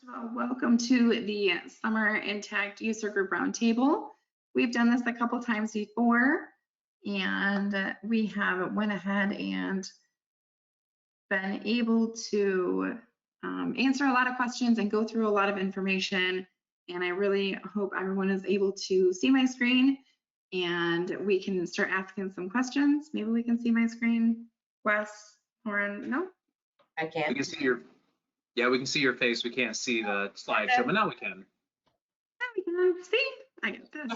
So welcome to the Summer Intact User Group Roundtable. We've done this a couple times before, and we have went ahead and been able to answer a lot of questions and go through a lot of information. And I really hope everyone is able to see my screen and we can start asking some questions. Maybe we can see my screen. Wes, Lauren, no? I can't. We can see your, yeah, we can see your face. We can't see the slideshow, but now we can. Now we can see. I get this.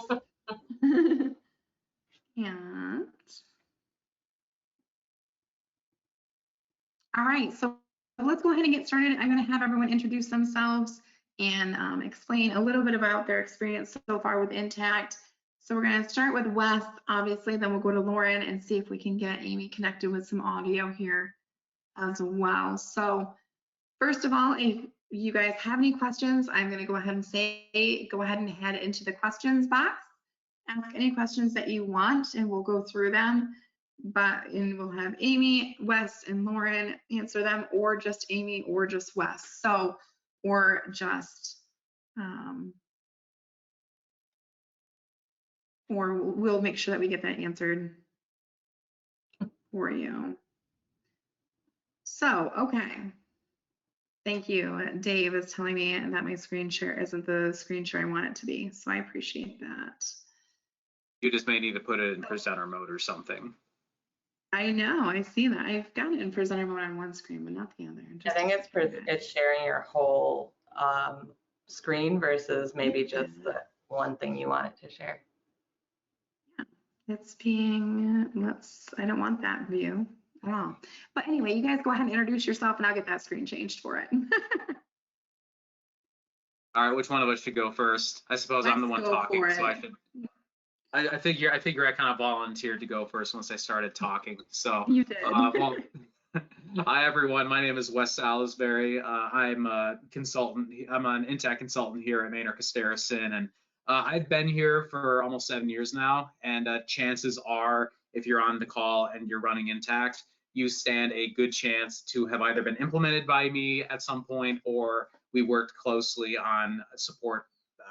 And all right, so let's go ahead and get started. I'm going to have everyone introduce themselves and explain a little bit about their experience so far with Intacct. So we're going to start with Wes, obviously, then we'll go to Lauren and see if we can get Amy connected with some audio here as well. So first of all, if you guys have any questions, I'm going to go ahead and say, go ahead and head into the questions box. Ask any questions that you want and we'll go through them. And we'll have Amy, Wes, and Lauren answer them, or just Amy or just Wes. So, or just, or we'll make sure that we get that answered for you. So, okay. Thank you. Dave is telling me that my screen share isn't the screen share I want it to be. So I appreciate that. You just may need to put it in presenter mode or something. I know, I see that. I've got it in presenter mode on one screen, but not the other. I think it's sharing your whole screen versus maybe just the one thing you want it to share. Yeah, it's being, I don't want that view at all. But anyway, you guys go ahead and introduce yourself and I'll get that screen changed for it. All right, which one of us should go first? I suppose I'm the one talking, so I should. I figure I kind of volunteered to go first once I started talking. So you did. Well, hi everyone. My name is Wes Salisbury. I'm a consultant. I'm an Intacct consultant here at Costerisan, and I've been here for almost 7 years now. And chances are, if you're on the call and you're running Intacct, you stand a good chance to have either been implemented by me at some point, or we worked closely on support,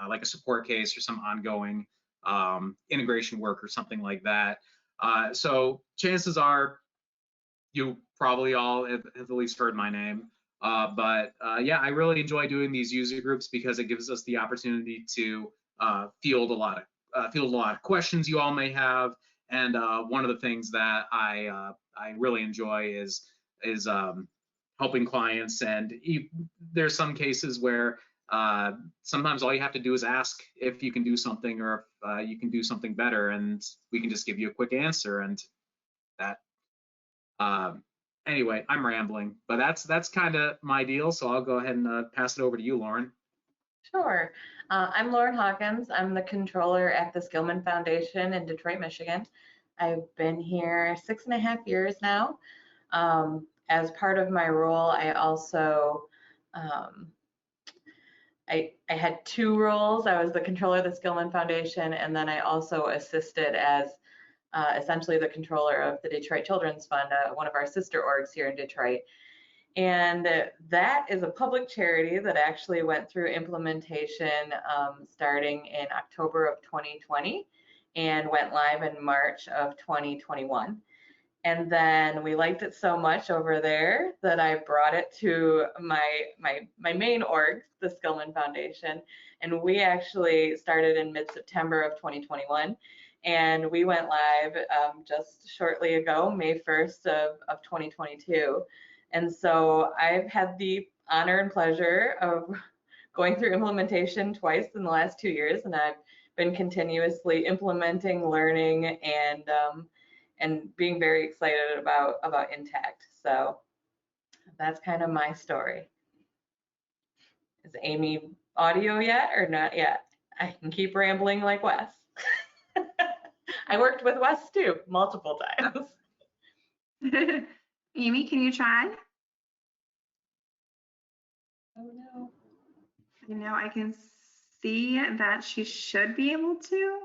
like a support case or some ongoing integration work or something like that. So chances are you probably all have at least heard my name. But yeah, I really enjoy doing these user groups because it gives us the opportunity to field a lot of questions you all may have. And one of the things that I really enjoy is helping clients. And there's some cases where sometimes all you have to do is ask if you can do something, or if you can do something better, and we can just give you a quick answer. And that anyway, I'm rambling, but that's kind of my deal. So I'll go ahead and pass it over to you, Lauren. Sure. I'm Lauren Hawkins. I'm the controller at the Skillman Foundation in Detroit, Michigan. I've been here 6.5 years now. As part of my role, I also I had 2 roles. I was the controller of the Skillman Foundation, and then I also assisted as essentially the controller of the Detroit Children's Fund, one of our sister orgs here in Detroit. And that is a public charity that actually went through implementation starting in October of 2020 and went live in March of 2021. And then we liked it so much over there that I brought it to my main org, the Skillman Foundation, and we actually started in mid-September of 2021, and we went live just shortly ago, May 1st of 2022. And so I've had the honor and pleasure of going through implementation twice in the last 2 years, and I've been continuously implementing, learning, and being very excited about Intacct. So that's kind of my story. Is Amy audio yet or not yet? I can keep rambling like Wes. I worked with Wes too, multiple times. Amy, can you try? Oh no. You know, I can see that she should be able to.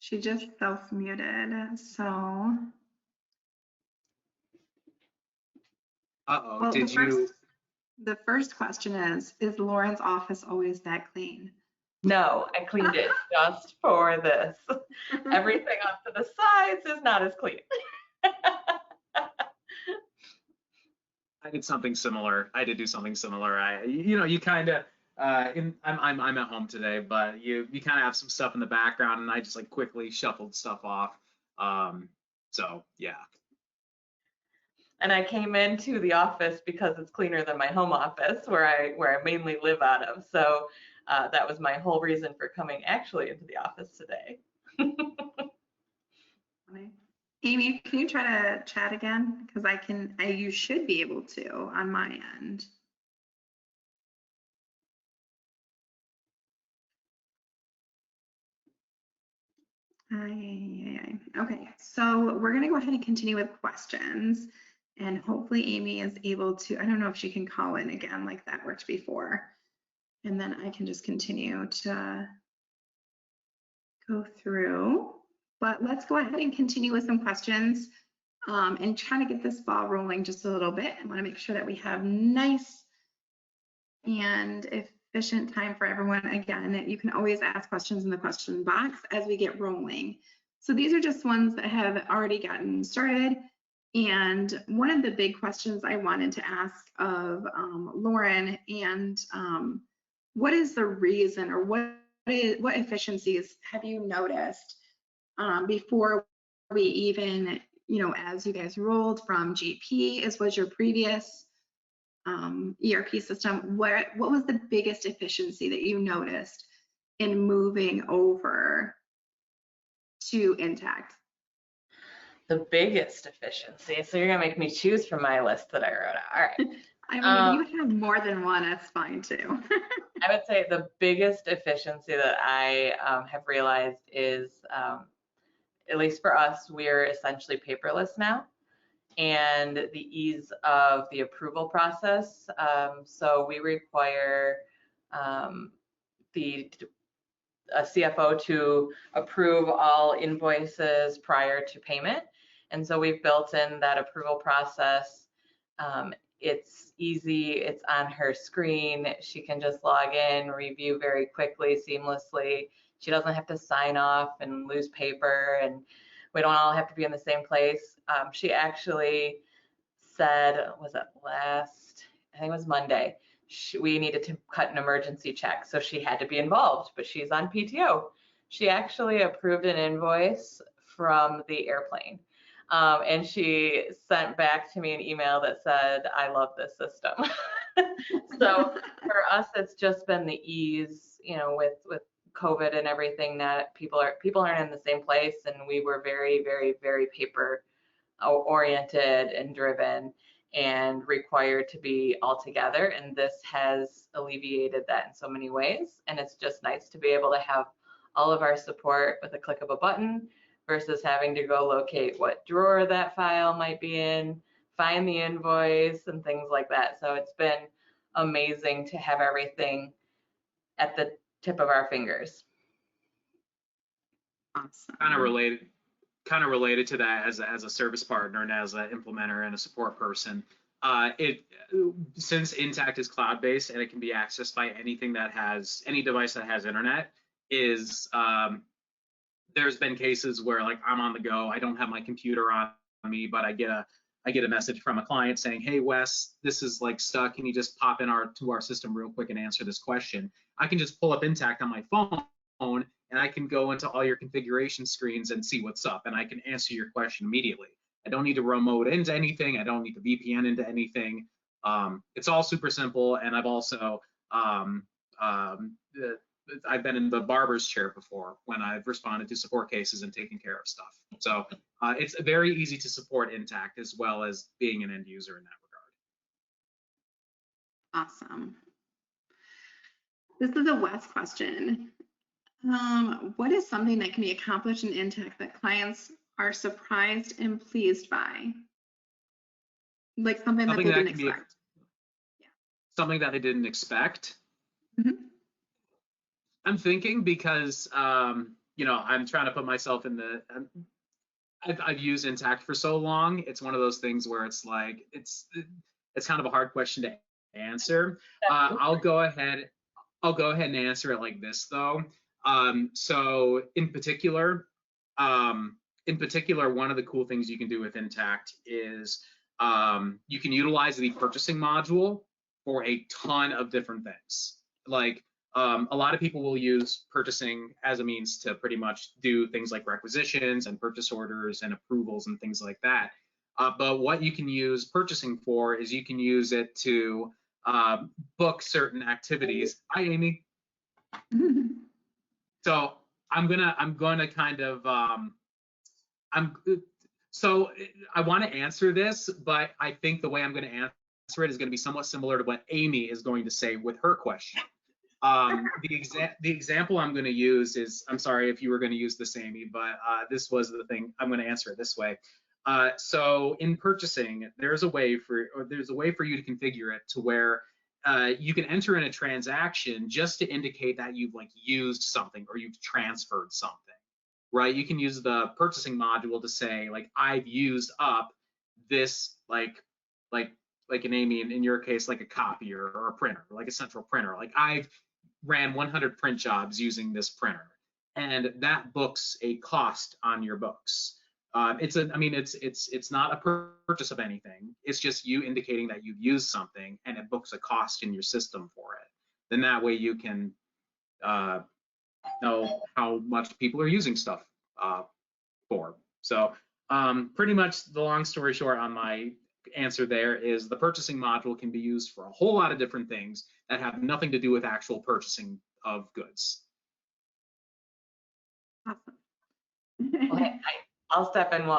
She just self-muted, so Uh-oh, Well, did you? the first question is Lauren's office always that clean? No, I cleaned it just for this. Everything off to the sides is not as clean. I did something similar. I did do something similar. You kind of, I'm at home today, but you kind of have some stuff in the background, and I just like quickly shuffled stuff off. So yeah. And I came into the office because it's cleaner than my home office where I mainly live out of. So that was my whole reason for coming actually into the office today. Amy, can you try to chat again? Because you should be able to on my end. Okay, so we're gonna go ahead and continue with questions. And hopefully Amy is able to, I don't know if she can call in again like that worked before. And then I can just continue to go through. But let's go ahead and continue with some questions and try to get this ball rolling just a little bit. I want to make sure that we have nice and efficient time for everyone. Again, you can always ask questions in the question box as we get rolling. So these are just ones that have already gotten started. And one of the big questions I wanted to ask of Lauren, and what is the reason, or what efficiencies have you noticed before we even, as you guys rolled from GP, as was your previous ERP system, what was the biggest efficiency that you noticed in moving over to Intacct? The biggest efficiency. So you're gonna make me choose from my list that I wrote out. All right. I mean, if you have more than one, that's fine too. I would say the biggest efficiency that I have realized is, at least for us, we're essentially paperless now, and the ease of the approval process. So we require a CFO to approve all invoices prior to payment. And so we've built in that approval process. It's easy, it's on her screen. She can just log in, review very quickly, seamlessly. She doesn't have to sign off and lose paper, and we don't all have to be in the same place. She actually said, was it I think it was Monday, we needed to cut an emergency check, so she had to be involved, but she's on PTO. She actually approved an invoice from the airplane. And she sent back to me an email that said, I love this system. So for us, it's just been the ease, with COVID and everything, that people aren't in the same place, and we were very, very, very paper oriented and driven and required to be all together. And this has alleviated that in so many ways. And it's just nice to be able to have all of our support with a click of a button versus having to go locate what drawer that file might be in, find the invoice and things like that. So it's been amazing to have everything at the tip of our fingers. Awesome. Kind of related to that as a service partner and as an implementer and a support person. Since Intacct is cloud-based and it can be accessed by any device that has internet, there's been cases where, like, I'm on the go, I don't have my computer on me, but I get a message from a client saying, hey Wes, this is like stuck, can you just pop in to our system real quick and answer this question? I can just pull up Intacct on my phone, and I can go into all your configuration screens and see what's up, and I can answer your question immediately. I don't need to remote into anything. I don't need to VPN into anything. It's all super simple, and I've also I've been in the barber's chair before when I've responded to support cases and taken care of stuff. So it's very easy to support Intacct as well as being an end user in that regard. Awesome. This is a Wes question. What is something that can be accomplished in Intacct that clients are surprised and pleased by? Like something that they didn't expect. Something that they didn't expect. Mm-hmm. I'm thinking because, I'm trying to put myself in I've used Intacct for so long. It's one of those things where it's like, it's it's kind of a hard question to answer. I'll go ahead and answer it like this though. So in particular, one of the cool things you can do with Intacct is you can utilize the purchasing module for a ton of different things. Like a lot of people will use purchasing as a means to pretty much do things like requisitions and purchase orders and approvals and things like that. But what you can use purchasing for is you can use it to book certain activities. Hi, Amy. So I'm gonna kind of so I want to answer this, but I think the way I'm going to answer it is going to be somewhat similar to what Amy is going to say with her question. The example I'm going to use is, I'm sorry if you were going to use this, Amy, but this was the thing. I'm going to answer it this way. So in purchasing, there's a way for you to configure it to where you can enter in a transaction just to indicate that you've like used something or you've transferred something, right? You can use the purchasing module to say like, I've used up this like in Amy, in your case, like a copier or a printer, like a central printer. Like I've ran 100 print jobs using this printer, and that books a cost on your books. It's not a purchase of anything. It's just you indicating that you've used something, and it books a cost in your system for it. Then that way you can know how much people are using stuff for. So pretty much the long story short on my answer there is the purchasing module can be used for a whole lot of different things that have nothing to do with actual purchasing of goods. Awesome. Okay, I'll step in.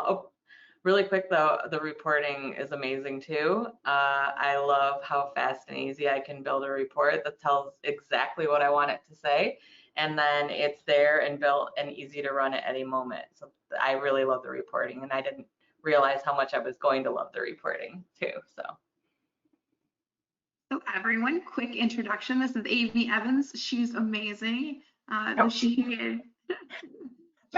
Really quick though, the reporting is amazing too. I love how fast and easy I can build a report that tells exactly what I want it to say, and then it's there and built and easy to run at any moment. So I really love the reporting, and I didn't realize how much I was going to love the reporting too. So everyone, quick introduction. This is Amy Evans. She's amazing. But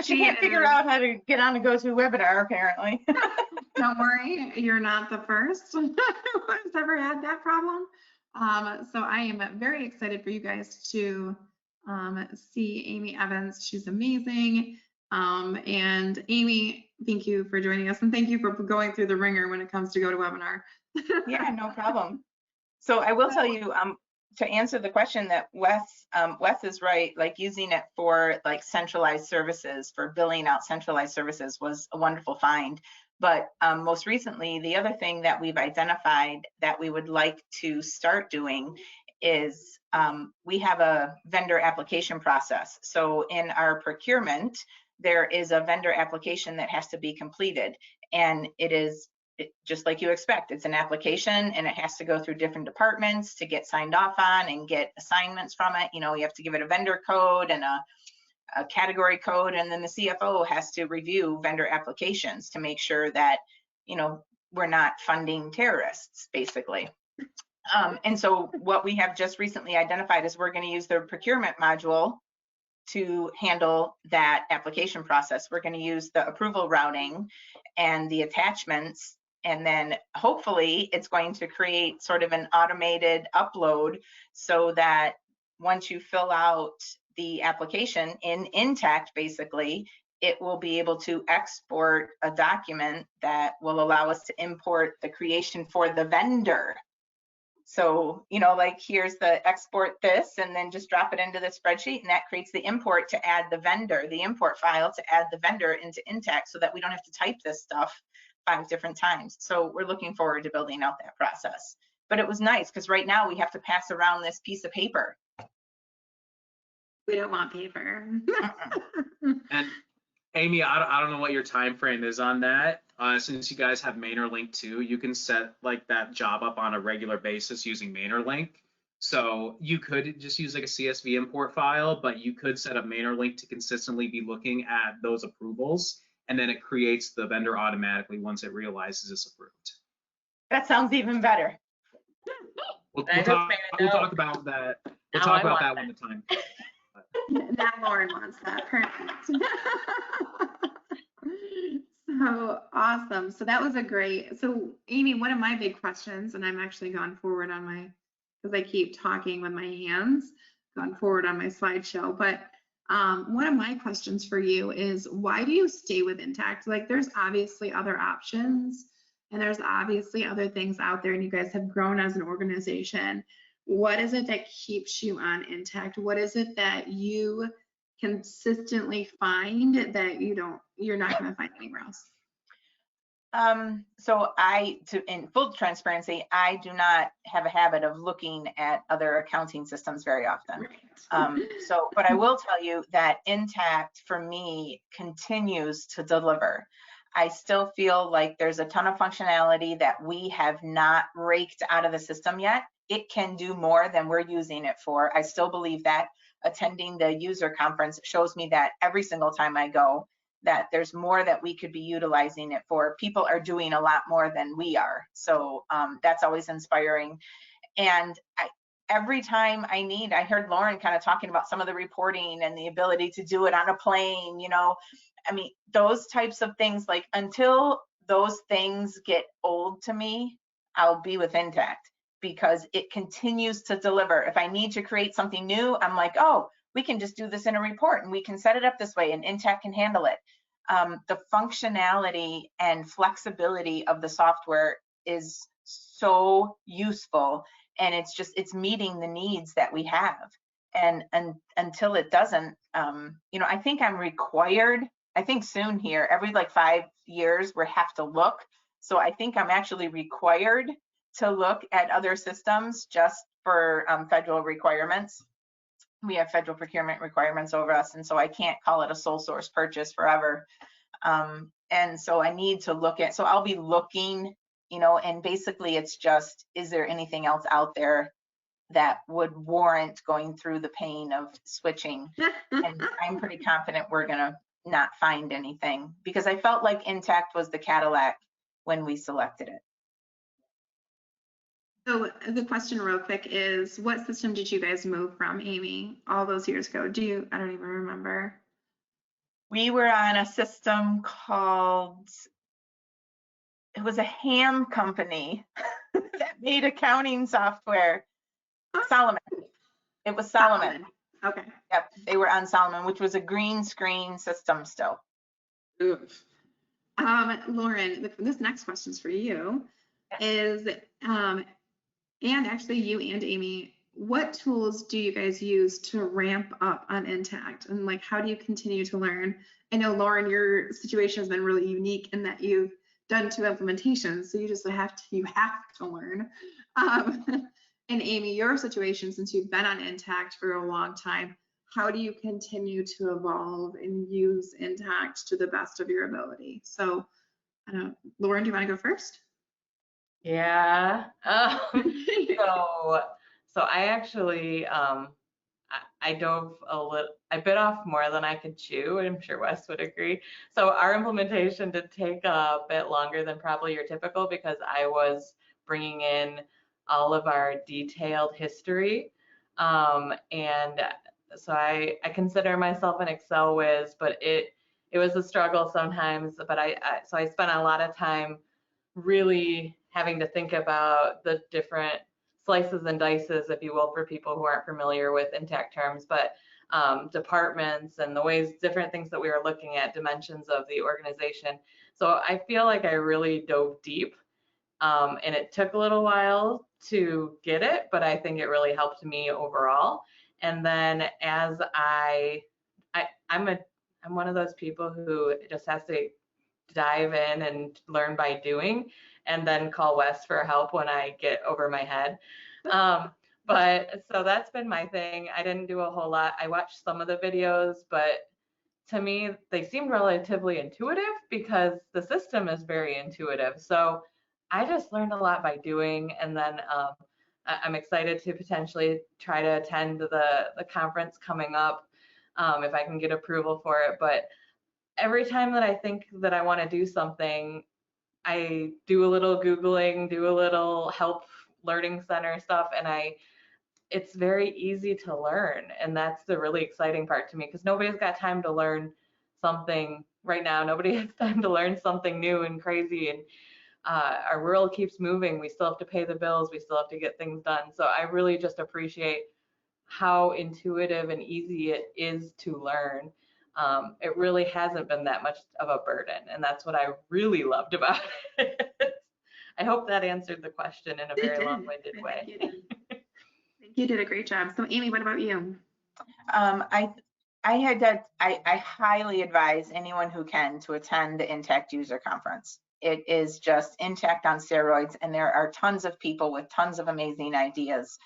she can't figure out how to get on a GoToWebinar apparently. Don't worry, you're not the first who's ever had that problem. So I am very excited for you guys to see Amy Evans. She's amazing. And Amy, thank you for joining us, and thank you for going through the ringer when it comes to GoToWebinar. Yeah, no problem. So I will tell you, to answer the question that Wes is right, like using it for like centralized services, for billing out centralized services was a wonderful find. But most recently, the other thing that we've identified that we would like to start doing is we have a vendor application process. So in our procurement, there is a vendor application that has to be completed, and it is just like you expect. It's an application, and it has to go through different departments to get signed off on and get assignments from it. You know, you have to give it a vendor code and a category code, and then the CFO has to review vendor applications to make sure that, you know, we're not funding terrorists, basically. And so what we have just recently identified is we're going to use the procurement module to handle that application process. We're going to use the approval routing and the attachments, and then hopefully it's going to create sort of an automated upload so that once you fill out the application in Intacct, basically, it will be able to export a document that will allow us to import the creation for the vendor. So, you know, like here's the export this, and then just drop it into the spreadsheet, and that creates the import to add the vendor, the import file to add the vendor into Intacct, so that we don't have to type this stuff 5 different times. So we're looking forward to building out that process. But it was nice because right now we have to pass around this piece of paper. We don't want paper. And Amy, I don't know what your time frame is on that. Since you guys have MainerLink too, you can set like that job up on a regular basis using MainerLink. So you could just use like a CSV import file, but you could set up MainerLink to consistently be looking at those approvals, and then it creates the vendor automatically once it realizes it's approved. That sounds even better. We'll talk about that. We'll talk about that when the time comes. Now Lauren wants that. Perfect. So awesome. So that was a great, so Amy, one of my big questions, and I'm actually gone forward on my, because I keep talking with my hands, gone forward on my slideshow, but one of my questions for you is why do you stay with Intact? Like there's obviously other options and there's obviously other things out there and you guys have grown as an organization. What is it that keeps you on Intact? What is it that you consistently find that you're not going to find anywhere else? So in full transparency, I do not have a habit of looking at other accounting systems very often. But I will tell you that Intact for me continues to deliver. I still feel like there's a ton of functionality that we have not raked out of the system yet. It can do more than we're using it for. I still believe that. Attending the user conference shows me that every single time I go, that there's more that we could be utilizing it for. People are doing a lot more than we are. So that's always inspiring. And every time I heard Lauren kind of talking about some of the reporting and the ability to do it on a plane, you know, I mean, those types of things, like until those things get old to me, I'll be with Intact because it continues to deliver. If I need to create something new, I'm like, oh, we can just do this in a report and we can set it up this way and Intact can handle it. The functionality and flexibility of the software is so useful and it's meeting the needs that we have. And until it doesn't, you know, I think I'm required, I think soon here, every like 5 years, we have to look. So I think I'm actually required to look at other systems just for federal requirements. We have federal procurement requirements over us, and so I can't call it a sole source purchase forever. And so I need to look at, so I'll be looking, you know, and basically it's just, is there anything else out there that would warrant going through the pain of switching? And I'm pretty confident we're gonna not find anything because I felt like Intact was the Cadillac when we selected it. So the question real quick is, what system did you guys move from, Amy, all those years ago? I don't even remember. We were on a system called, it was a ham company that made accounting software. Solomon. It was Solomon. Okay. Yep, they were on Solomon, which was a green screen system still. Oof. Lauren, this next question is for you. Is and actually you and Amy, what tools do you guys use to ramp up on Intact? And like, how do you continue to learn? I know, Lauren, your situation has been really unique in that you've done 2 implementations, so you have to learn. And Amy, your situation, since you've been on Intact for a long time, how do you continue to evolve and use Intact to the best of your ability? So, Lauren, do you want to go first? Yeah. So I actually I dove I bit off more than I could chew, and I'm sure Wes would agree. So our implementation did take a bit longer than probably your typical because I was bringing in all of our detailed history. And so I consider myself an Excel whiz, but it was a struggle sometimes. But so I spent a lot of time really having to think about the different slices and dices, if you will, for people who aren't familiar with Intact terms, but departments and the ways, different things that we were looking at, dimensions of the organization. So I feel like I really dove deep, and it took a little while to get it, but I think it really helped me overall. And then as I'm one of those people who just has to dive in and learn by doing, and then call Wes for help when I get over my head. But so that's been my thing. I didn't do a whole lot. I watched some of the videos, but to me, they seemed relatively intuitive because the system is very intuitive. So I just learned a lot by doing, and then I'm excited to potentially try to attend the conference coming up if I can get approval for it. But every time that I think that I want to do something, I do a little Googling, do a little help learning center stuff, and it's very easy to learn. And that's the really exciting part to me because nobody's got time to learn something right now. Nobody has time to learn something new and crazy, and our world keeps moving. We still have to pay the bills. We still have to get things done. So I really just appreciate how intuitive and easy it is to learn. It really hasn't been that much of a burden, and that's what I really loved about it. I hope that answered the question in a very long-winded way. I think you did a great job. So Amy, what about you? I highly advise anyone who can to attend the Intacct User Conference. It is just Intacct on steroids, and there are tons of people with tons of amazing ideas.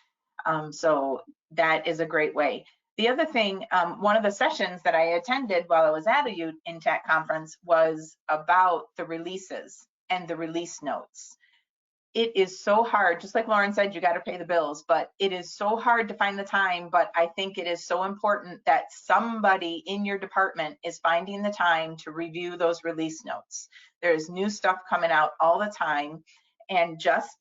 So that is a great way. The other thing, one of the sessions that I attended while I was at a Intacct conference was about the releases and the release notes. It is so hard, just like Lauren said, you got to pay the bills, but it is so hard to find the time. But I think it is so important that somebody in your department is finding the time to review those release notes. There's new stuff coming out all the time, and just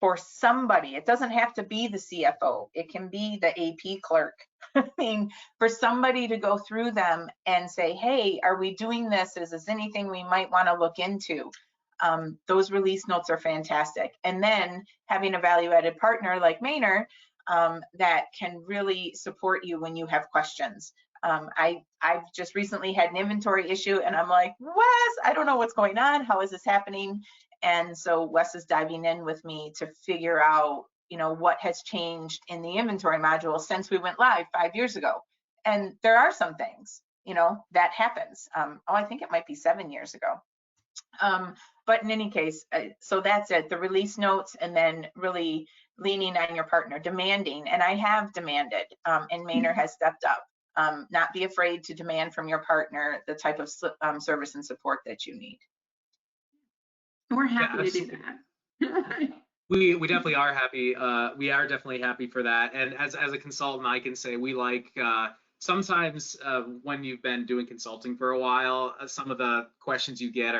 for somebody, it doesn't have to be the CFO, it can be the AP clerk. I mean, for somebody to go through them and say, hey, are we doing this? Is this anything we might want to look into? Those release notes are fantastic. And then having a value-added partner like Maynard that can really support you when you have questions. I've just recently had an inventory issue, and I'm like, Wes, I don't know what's going on. How is this happening? And so Wes is diving in with me to figure out, what has changed in the inventory module since we went live 5 years ago. And there are some things, that happens. I think it might be 7 years ago. But in any case, so that's it, the release notes, and then really leaning on your partner, demanding, and I have demanded, and Maynard has stepped up. Not be afraid to demand from your partner the type of service and support that you need. We're happy to do that. We definitely are happy. We are definitely happy for that. And as a consultant, I can say we like sometimes when you've been doing consulting for a while, some of the questions you get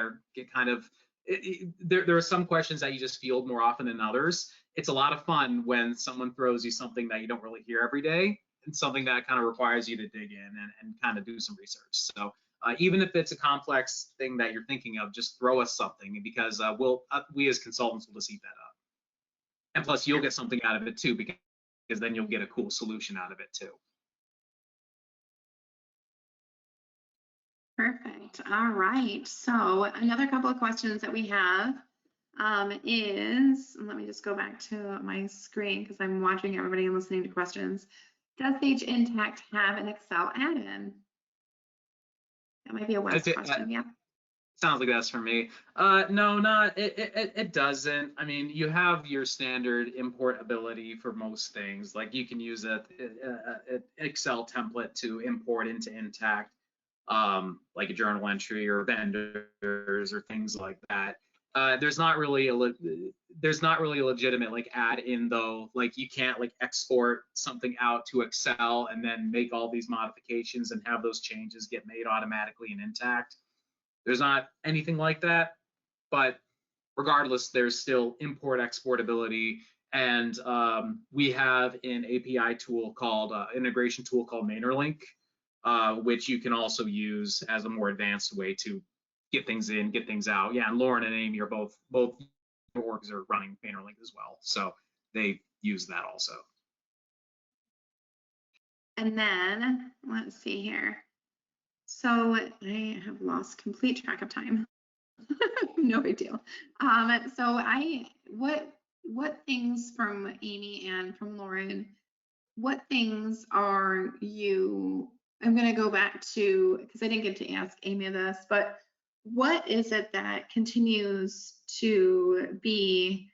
kind of, there are some questions that you just field more often than others. It's a lot of fun when someone throws you something that you don't really hear every day, and something that kind of requires you to dig in and kind of do some research. So even if it's a complex thing that you're thinking of, just throw us something, because we as consultants will just eat that up. And plus you'll get something out of it too, because then you'll get a cool solution out of it too. Perfect. All right. So another couple of questions that we have is, let me just go back to my screen because I'm watching everybody and listening to questions. Does Sage Intacct have an Excel add-in? That might be a Wes question. Yeah. Sounds like that's for me. No, not it doesn't. I mean, you have your standard import ability for most things. Like you can use an Excel template to import into Intacct. Like a journal entry or vendors or things like that. There's not really a legitimate like add in though. Like you can't like export something out to Excel and then make all these modifications and have those changes get made automatically in Intacct. There's not anything like that, but regardless, there's still import export ability. And we have an API tool called integration tool called MainerLink, which you can also use as a more advanced way to get things in, get things out. Yeah, and Lauren and Amy are both orgs are running MainerLink as well, so they use that also. And then let's see here. So I have lost complete track of time. No big deal. So what things from Amy and from Lauren, what things are you, I'm going to go back to, because I didn't get to ask Amy this, but what is it that continues to be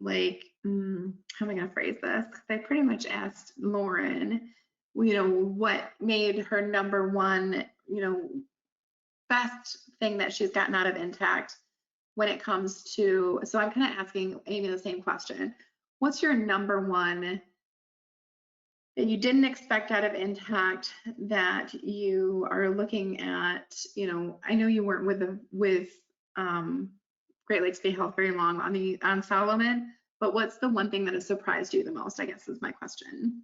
like, how am I going to phrase this? I pretty much asked Lauren, what made her number one, best thing that she's gotten out of Intacct when it comes to, so I'm kind of asking Amy the same question. What's your number one that you didn't expect out of Intacct that you are looking at? I know you weren't with Great Lakes Bay Health very long on Solomon, but what's the one thing that has surprised you the most, I guess is my question.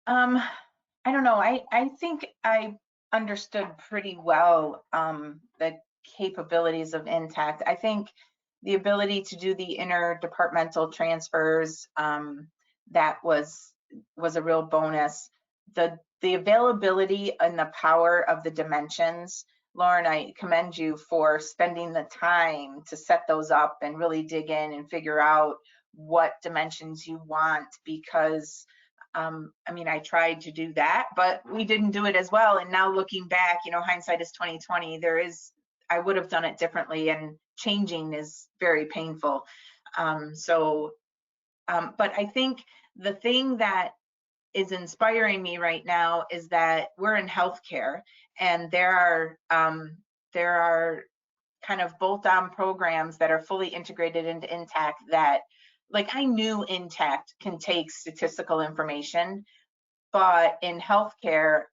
I don't know. I think I understood pretty well the capabilities of Intacct. I think the ability to do the interdepartmental transfers, that was a real bonus. The availability and the power of the dimensions, Lauren, I commend you for spending the time to set those up and really dig in and figure out what dimensions you want, because I mean, I tried to do that, but we didn't do it as well. And now looking back, you know, hindsight is 2020. I would have done it differently, and changing is very painful. But I think the thing that is inspiring me right now is that we're in healthcare, and there are kind of bolt-on programs that are fully integrated into Intacct that, like, I knew Intacct can take statistical information, but in healthcare,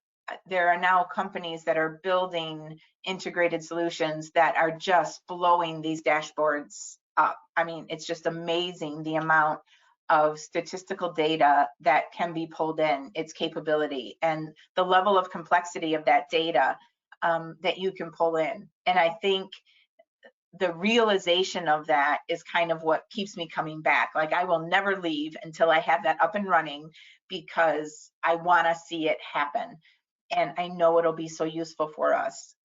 there are now companies that are building integrated solutions that are just blowing these dashboards up. I mean, it's just amazing the amount of statistical data that can be pulled in, its capability, and the level of complexity of that data that you can pull in. And I think the realization of that is kind of what keeps me coming back. Like, I will never leave until I have that up and running, because I want to see it happen. And I know it'll be so useful for us.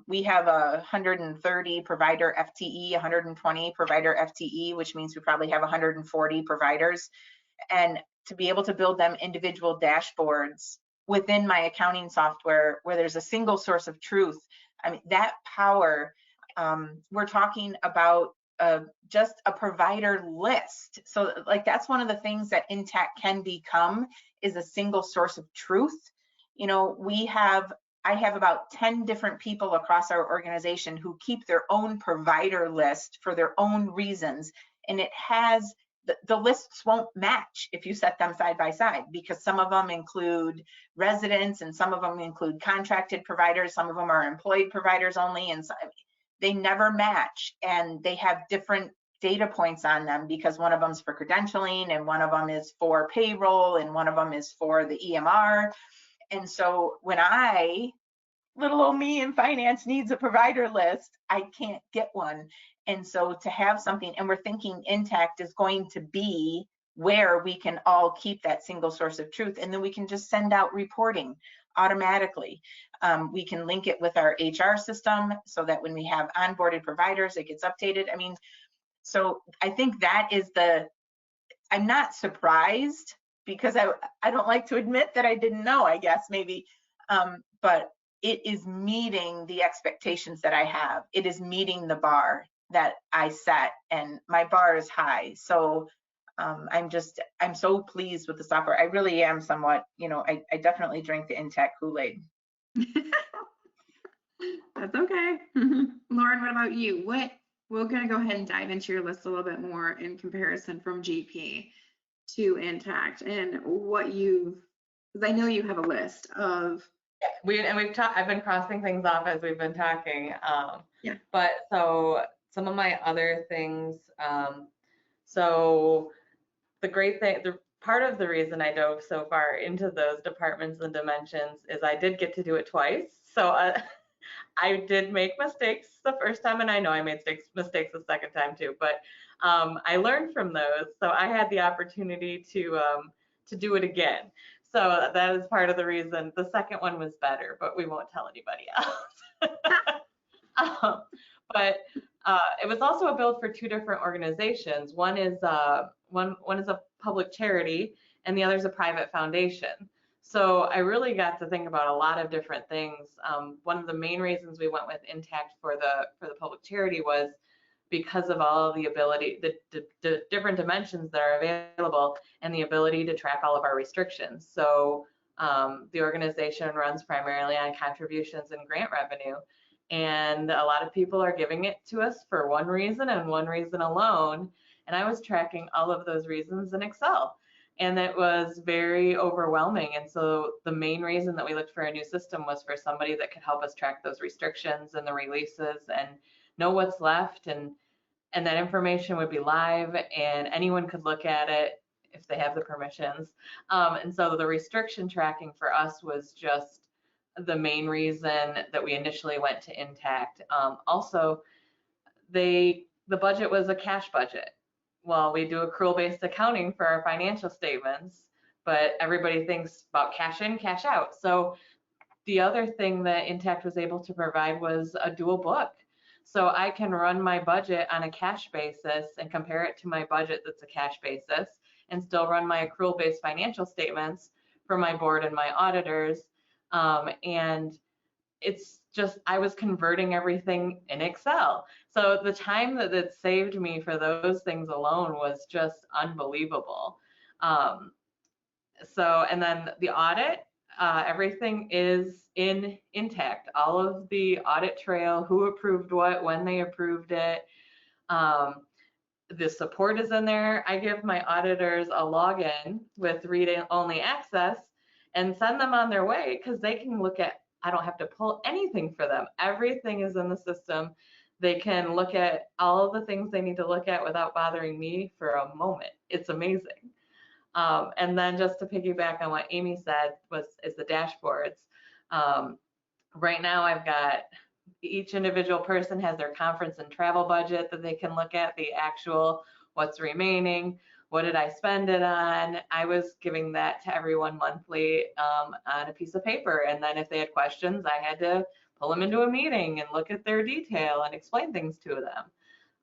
We have 130 provider FTE, 120 provider FTE, which means we probably have 140 providers. And to be able to build them individual dashboards within my accounting software where there's a single source of truth, I mean, that power, we're talking about just a provider list. So like, that's one of the things that Intacct can become, is a single source of truth. You know, I have about 10 different people across our organization who keep their own provider list for their own reasons. And it has, the lists won't match if you set them side by side, because some of them include residents and some of them include contracted providers. Some of them are employed providers only, and they never match, and they have different data points on them, because one of them's for credentialing, and one of them is for payroll, and one of them is for the EMR. And so when little old me in finance needs a provider list, I can't get one. And so to have something, and we're thinking Intacct is going to be where we can all keep that single source of truth, and then we can just send out reporting automatically. We can link it with our HR system so that when we have onboarded providers, it gets updated. I mean, so I think that is I'm not surprised, because I don't like to admit that I didn't know, I guess, maybe, but it is meeting the expectations that I have. It is meeting the bar that I set, and my bar is high. So I'm so pleased with the software. I really am somewhat, you know, I definitely drink the Intacct Kool-Aid. That's okay. Lauren, what about you? We're going to go ahead and dive into your list a little bit more in comparison from GP to Intacct, and what because I know you have a list of. I've been crossing things off as we've been talking. Yeah. But so some of my other things, so the great thing, part of the reason I dove so far into those departments and dimensions is I did get to do it twice. So I did make mistakes the first time, and I know I made mistakes the second time too, but I learned from those. So I had the opportunity to do it again. So that is part of the reason. The second one was better, but we won't tell anybody else. But it was also a build for two different organizations. One is one is a public charity, and the other is a private foundation. So I really got to think about a lot of different things. One of the main reasons we went with Intacct for the public charity was because of all of the ability, the different dimensions that are available, and the ability to track all of our restrictions. So the organization runs primarily on contributions and grant revenue, and a lot of people are giving it to us for one reason and one reason alone. And I was tracking all of those reasons in Excel, and it was very overwhelming. And so the main reason that we looked for a new system was for somebody that could help us track those restrictions and the releases and know what's left, and that information would be live and anyone could look at it if they have the permissions. And so the restriction tracking for us was just the main reason that we initially went to Intacct. Also, the budget was a cash budget. Well, we do accrual-based accounting for our financial statements, but everybody thinks about cash in, cash out. So the other thing that Intacct was able to provide was a dual book. So I can run my budget on a cash basis and compare it to my budget that's a cash basis, and still run my accrual-based financial statements for my board and my auditors. And it's just, I was converting everything in Excel. So the time that it saved me for those things alone was just unbelievable. And then the audit, everything is in Intacct. All of the audit trail, who approved what, when they approved it. The support is in there. I give my auditors a login with read-only access and send them on their way, because they can look at, I don't have to pull anything for them. Everything is in the system. They can look at all of the things they need to look at without bothering me for a moment. It's amazing. And then just to piggyback on what Amy said is the dashboards. Right now I've got, each individual person has their conference and travel budget that they can look at, the actual, what's remaining, what did I spend it on. I was giving that to everyone monthly on a piece of paper. And then if they had questions, I had to pull them into a meeting and look at their detail and explain things to them.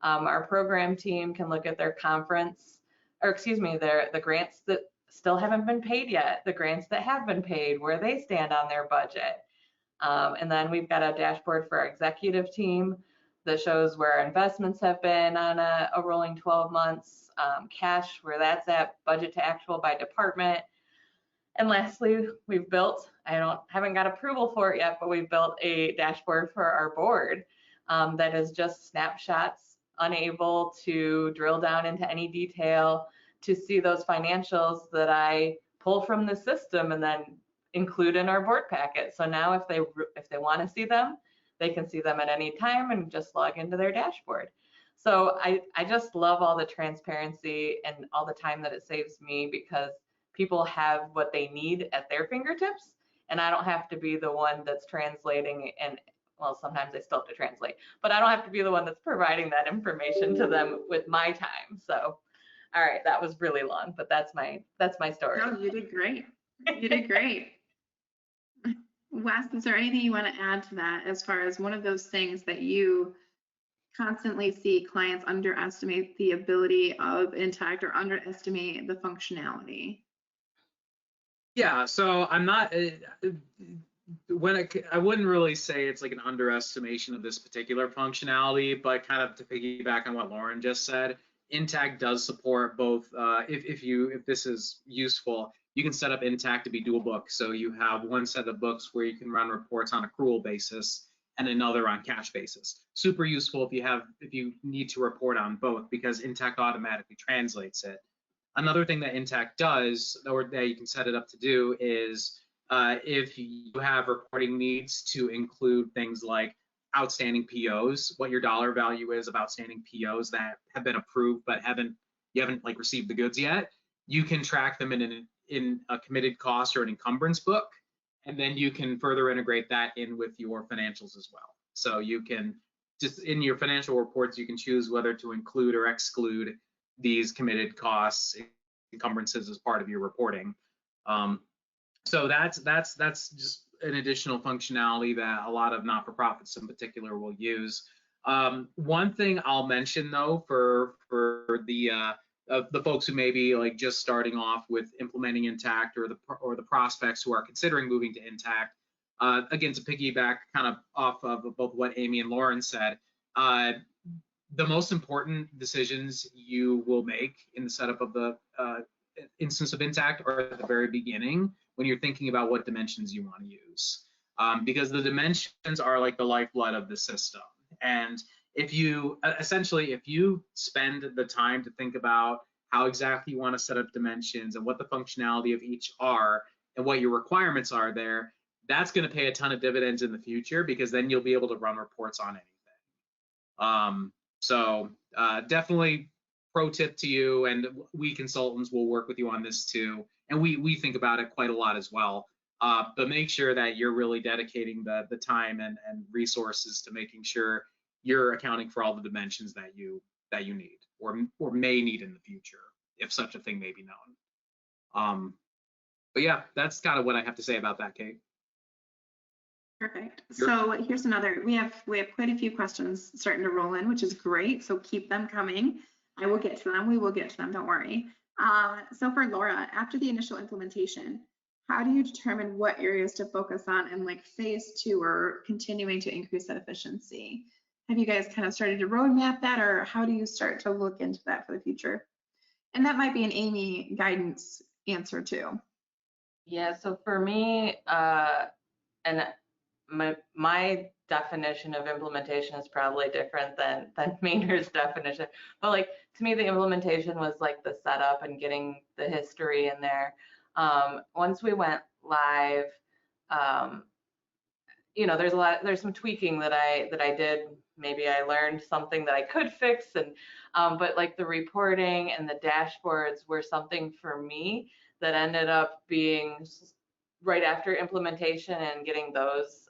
Our program team can look at their conference, or excuse me, the grants that still haven't been paid yet, the grants that have been paid, where they stand on their budget. And then we've got a dashboard for our executive team that shows where our investments have been on a rolling 12 months, cash, where that's at, budget to actual by department. And lastly, we've built, haven't got approval for it yet, but we've built a dashboard for our board that is just snapshots, unable to drill down into any detail to see those financials that I pull from the system and then include in our board packet. So now if they want to see them, they can see them at any time and just log into their dashboard. So I just love all the transparency and all the time that it saves me, because people have what they need at their fingertips, and I don't have to be the one that's translating, and well, sometimes I still have to translate, but I don't have to be the one that's providing that information to them with my time. So, all right, that was really long, but that's my story. No, you did great. You did great. Wes, is there anything you want to add to that, as far as one of those things that you constantly see clients underestimate the ability of Intacct or underestimate the functionality? Yeah, so I'm not, I wouldn't really say it's like an underestimation of this particular functionality, but kind of to piggyback on what Lauren just said, Intacct does support both. If this is useful, you can set up Intacct to be dual book. So you have one set of books where you can run reports on accrual basis and another on cash basis. Super useful if you need to report on both, because Intacct automatically translates it. Another thing that Intacct does, or that you can set it up to do, is if you have reporting needs to include things like outstanding POs, what your dollar value is of outstanding POs that have been approved but you haven't like received the goods yet, you can track them in a committed cost or an encumbrance book, and then you can further integrate that in with your financials as well. So you can just, in your financial reports, you can choose whether to include or exclude these committed costs, encumbrances as part of your reporting. So that's just an additional functionality that a lot of not-for-profits in particular will use. One thing I'll mention though, for the folks who may be like just starting off with implementing Intacct, or the prospects who are considering moving to Intacct, again, to piggyback kind of off of both what Amy and Lauren said, the most important decisions you will make in the setup of the instance of Intacct are at the very beginning, when you're thinking about what dimensions you want to use, because the dimensions are like the lifeblood of the system. And if you spend the time to think about how exactly you want to set up dimensions and what the functionality of each are and what your requirements are there, that's going to pay a ton of dividends in the future, because then you'll be able to run reports on anything. So definitely pro tip to you, and we consultants will work with you on this too. And we think about it quite a lot as well. but make sure that you're really dedicating the time and resources to making sure you're accounting for all the dimensions that you need or may need in the future, if such a thing may be known. But yeah, that's kind of what I have to say about that, Kate. Perfect. So here's another, we have quite a few questions starting to roll in, which is great. So keep them coming. I will get to them. We will get to them. Don't worry. So for Laura, after the initial implementation, how do you determine what areas to focus on in like phase 2 or continuing to increase that efficiency? Have you guys kind of started to roadmap that, or how do you start to look into that for the future? And that might be an Amy guidance answer too. Yeah, so for me, and my definition of implementation is probably different than Maynard's definition, but like to me the implementation was like the setup and getting the history in there. Once we went live, you know, there's some tweaking that I did. Maybe I learned something that I could fix, and but like the reporting and the dashboards were something for me that ended up being right after implementation and getting those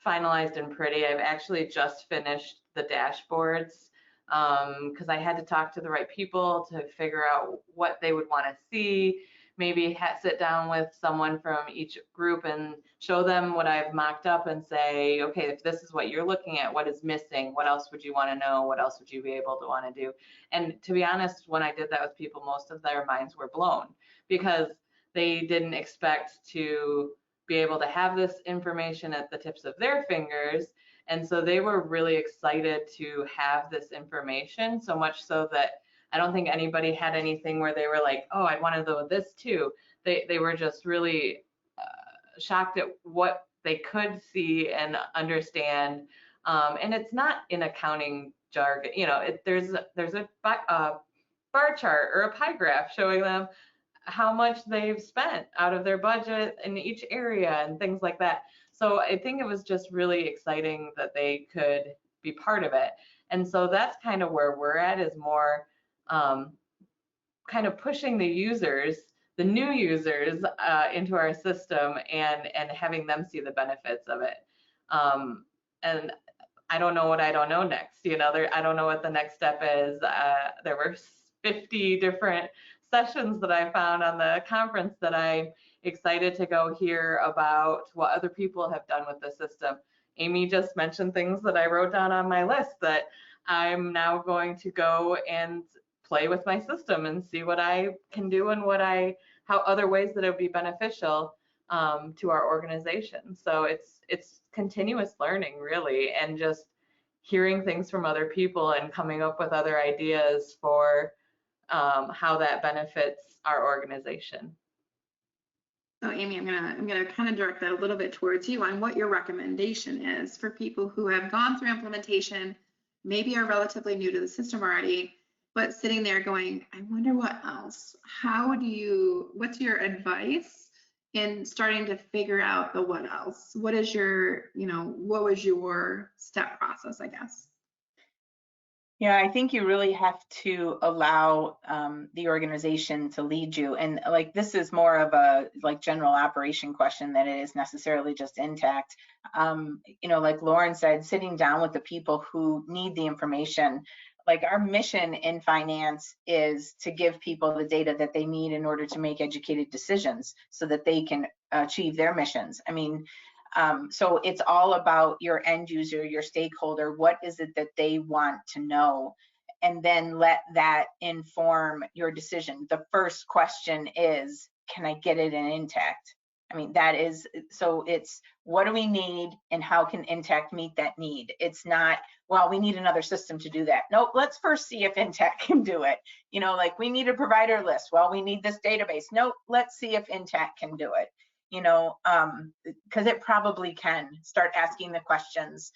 finalized and pretty. I've actually just finished the dashboards because I had to talk to the right people to figure out what they would want to see. Maybe sit down with someone from each group and show them what I've mocked up and say, okay, if this is what you're looking at, what is missing? What else would you want to know? What else would you be able to want to do? And to be honest, when I did that with people, most of their minds were blown because they didn't expect to be able to have this information at the tips of their fingers. And so they were really excited to have this information, so much so that I don't think anybody had anything where they were like, oh, I want to know this too. They were just really shocked at what they could see and understand. And it's not in accounting jargon, you know, there's a bar chart or a pie graph showing them how much they've spent out of their budget in each area and things like that. So I think it was just really exciting that they could be part of it. And so that's kind of where we're at, is more kind of pushing the users, the new users into our system and having them see the benefits of it. And I don't know what I don't know next. You know, I don't know what the next step is. There were 50 different sessions that I found on the conference that I'm excited to go hear about what other people have done with the system. Amy just mentioned things that I wrote down on my list that I'm now going to go and play with my system and see what I can do and how other ways that it would be beneficial to our organization. So it's continuous learning, really, and just hearing things from other people and coming up with other ideas for how that benefits our organization. So Amy, I'm gonna kind of direct that a little bit towards you on what your recommendation is for people who have gone through implementation, maybe are relatively new to the system already, but sitting there going, I wonder what else. What's your advice in starting to figure out the what else? What is your, what was your step process, I guess? Yeah, I think you really have to allow the organization to lead you. And like, this is more of a like general operation question than it is necessarily just Intacct. Like Lauren said, sitting down with the people who need the information. Like, our mission in finance is to give people the data that they need in order to make educated decisions so that they can achieve their missions. I mean, so it's all about your end user, your stakeholder. What is it that they want to know? And then let that inform your decision. The first question is, can I get it in Intacct? I mean, that is, so it's what do we need and how can Intacct meet that need? It's not, well, we need another system to do that. Nope, let's first see if Intacct can do it. Like we need a provider list. Well, we need this database. Nope, let's see if Intacct can do it. Because it probably can. Start asking the questions.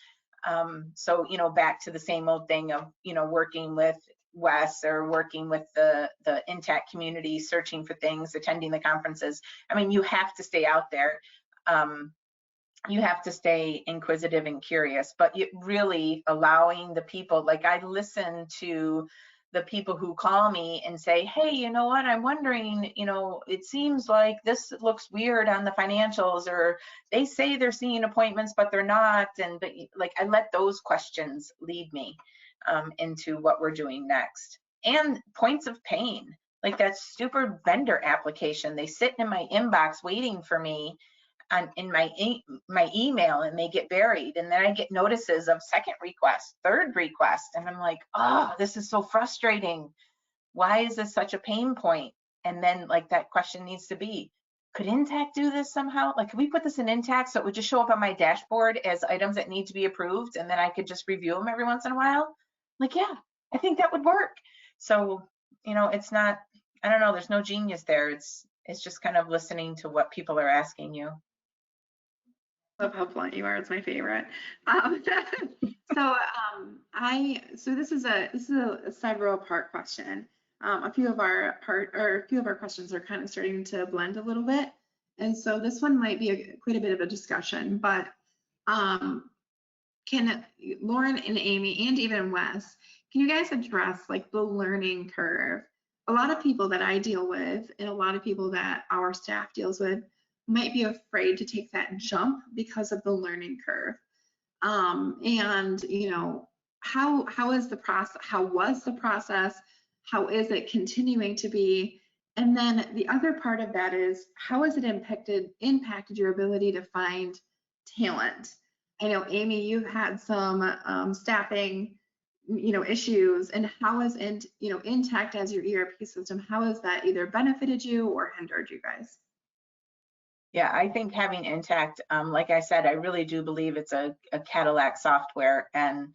So, back to the same old thing of, working with Wes or working with the Intacct community, searching for things, attending the conferences. I mean, you have to stay out there. You have to stay inquisitive and curious, but really allowing the people, like I listen to the people who call me and say, hey, you know what, I'm wondering, it seems like this looks weird on the financials, or they say they're seeing appointments, but they're not. But like, I let those questions lead me into what we're doing next. And points of pain, like that stupid vendor application. They sit in my inbox waiting for me in my email, and they get buried, and then I get notices of second request, third request, and I'm like, oh, this is so frustrating. Why is this such a pain point? And then like that question needs to be, could Intacct do this somehow? Like, could we put this in Intacct so it would just show up on my dashboard as items that need to be approved, and then I could just review them every once in a while? Like, yeah, I think that would work. So, it's not, I don't know, there's no genius there. It's just kind of listening to what people are asking you. Love how blunt you are. It's my favorite. So this is a several part question. A few of our questions are kind of starting to blend a little bit, and so this one might be quite a bit of a discussion. But can Lauren and Amy and even Wes, can you guys address like the learning curve? A lot of people that I deal with, and a lot of people that our staff deals with, might be afraid to take that jump because of the learning curve. And how is the process? How was the process? How is it continuing to be? And then the other part of that is, how has it impacted your ability to find talent? I know, Amy, you've had some staffing issues, and how is Intacct as your ERP system, how has that either benefited you or hindered you guys? Yeah, I think having Intacct, like I said, I really do believe it's a Cadillac software. And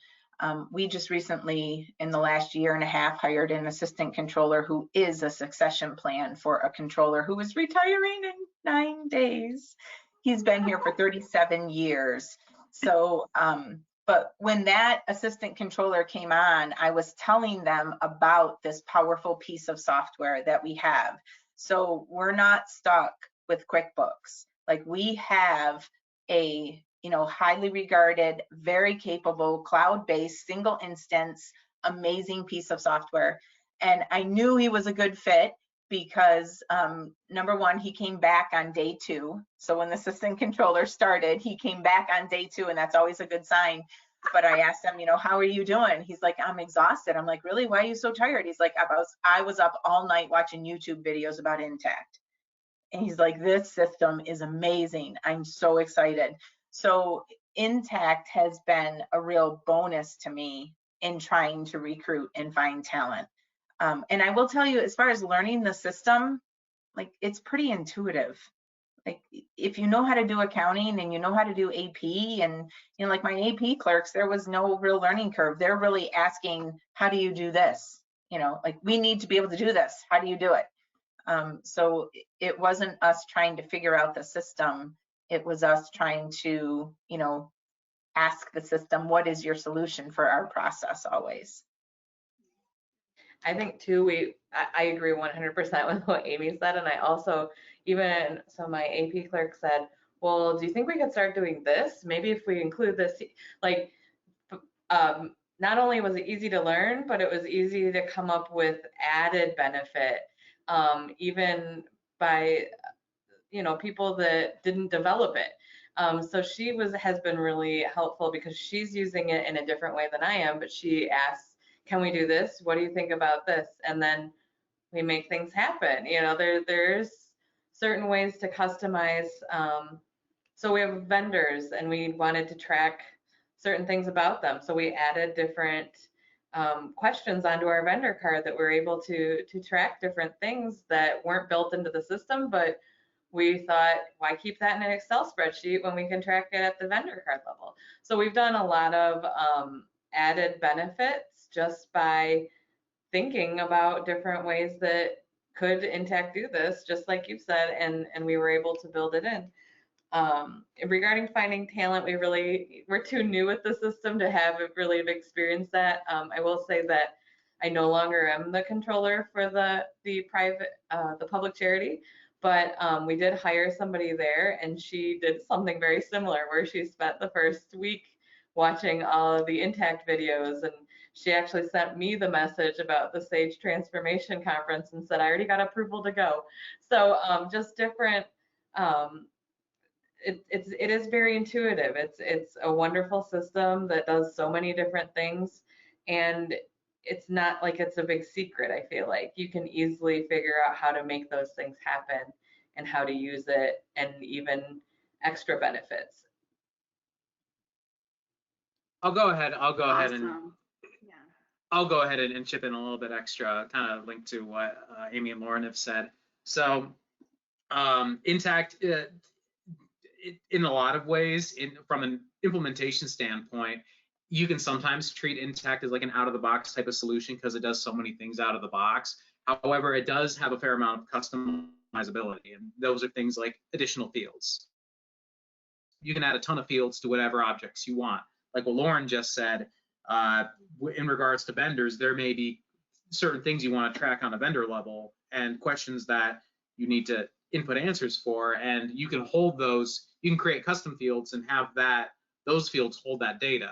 we just recently, in the last year and a half, hired an assistant controller who is a succession plan for a controller who is retiring in 9 days. He's been here for 37 years. So, but when that assistant controller came on, I was telling them about this powerful piece of software that we have. So we're not stuck with QuickBooks. Like, we have a highly regarded, very capable, cloud-based, single instance, amazing piece of software. And I knew he was a good fit because number one, he came back on day 2. So when the assistant controller started, he came back on day 2, and that's always a good sign. But I asked him, how are you doing? He's like, I'm exhausted. I'm like, really? Why are you so tired? He's like, I was up all night watching YouTube videos about Intacct. And he's like, this system is amazing. I'm so excited. So Intacct has been a real bonus to me in trying to recruit and find talent. And I will tell you, as far as learning the system, like, it's pretty intuitive. Like, if you know how to do accounting and you know how to do AP, and like my AP clerks, there was no real learning curve. They're really asking, how do you do this? Like, we need to be able to do this. How do you do it? So it wasn't us trying to figure out the system. It was us trying to, ask the system, what is your solution for our process always? I think too, I agree 100% with what Amy said. And I also, so my AP clerk said, well, do you think we could start doing this? Maybe if we include this, like, not only was it easy to learn, but it was easy to come up with added benefit, even by, people that didn't develop it. So she has been really helpful because she's using it in a different way than I am, but she asks, can we do this? What do you think about this? And then we make things happen. There's certain ways to customize. So we have vendors, and we wanted to track certain things about them. So we added different questions onto our vendor card that we're able to track different things that weren't built into the system, but we thought, why keep that in an Excel spreadsheet when we can track it at the vendor card level? So we've done a lot of added benefits just by thinking about different ways that could Intacct do this, just like you said, and we were able to build it in. Regarding finding talent, we're too new with the system to have really experienced that. I will say that I no longer am the controller for the public charity, but we did hire somebody there, and she did something very similar where she spent the first week watching all of the Intacct videos, and she actually sent me the message about the Sage Transformation Conference and said, I already got approval to go. So just different, it is very intuitive. It's a wonderful system that does so many different things, and it's not like it's a big secret. I feel like you can easily figure out how to make those things happen and how to use it, and even extra benefits. I'll go ahead and Awesome. Yeah. I'll go ahead and chip in a little bit extra, kind of linked to what Amy and Lauren have said. So Intacct, in a lot of ways, from an implementation standpoint, you can sometimes treat Intacct as like an out-of-the-box type of solution because it does so many things out of the box. However, it does have a fair amount of customizability, and those are things like additional fields. You can add a ton of fields to whatever objects you want. Like what Lauren just said, in regards to vendors, there may be certain things you want to track on a vendor level and questions that you need to input answers for, and you can hold those. You can create custom fields and have those fields hold that data.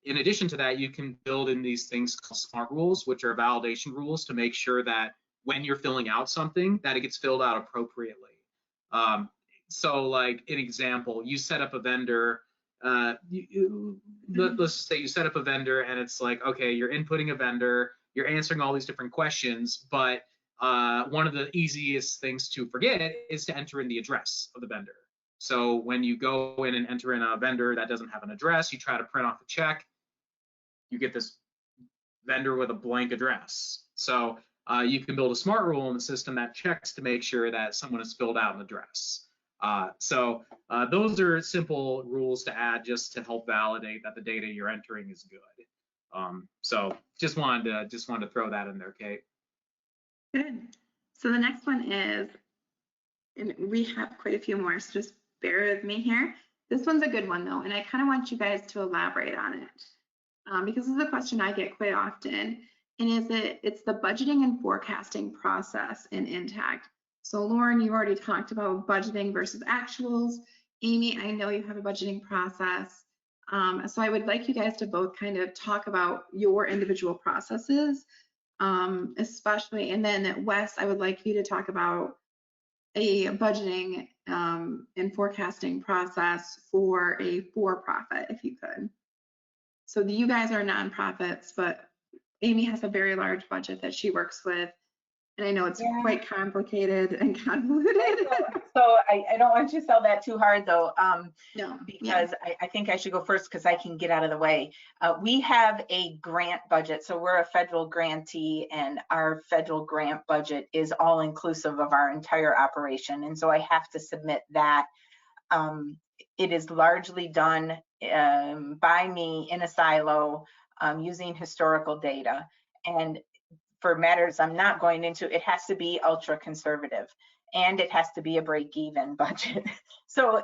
In addition to that, you can build in these things called smart rules, which are validation rules to make sure that when you're filling out something, that it gets filled out appropriately. So like an example, you set up a vendor, let's say you set up a vendor and it's like, okay, you're inputting a vendor, you're answering all these different questions, but one of the easiest things to forget is to enter in the address of the vendor. So when you go in and enter in a vendor that doesn't have an address, you try to print off a check, you get this vendor with a blank address. So you can build a smart rule in the system that checks to make sure that someone has filled out an address. So those are simple rules to add just to help validate that the data you're entering is good. So just wanted to throw that in there, Kate. Good. So the next one is, and we have quite a few more, so just bear with me here. This one's a good one though, and I kind of want you guys to elaborate on it because this is a question I get quite often, and it's the budgeting and forecasting process in Intacct. So Lauren, you already talked about budgeting versus actuals. Amy, I know you have a budgeting process. So I would like you guys to both kind of talk about your individual processes, especially, and then Wes, I would like you to talk about a budgeting and forecasting process for a for-profit, if you could. So you guys are nonprofits, but Amy has a very large budget that she works with, and I know it's quite complicated and convoluted. So I don't want you to sell that too hard though, No, because I think I should go first because I can get out of the way. We have a grant budget, so we're a federal grantee, and our federal grant budget is all inclusive of our entire operation, and so I have to submit that. It is largely done by me in a silo using historical data, and for matters I'm not going into, it has to be ultra conservative and it has to be a break-even budget. So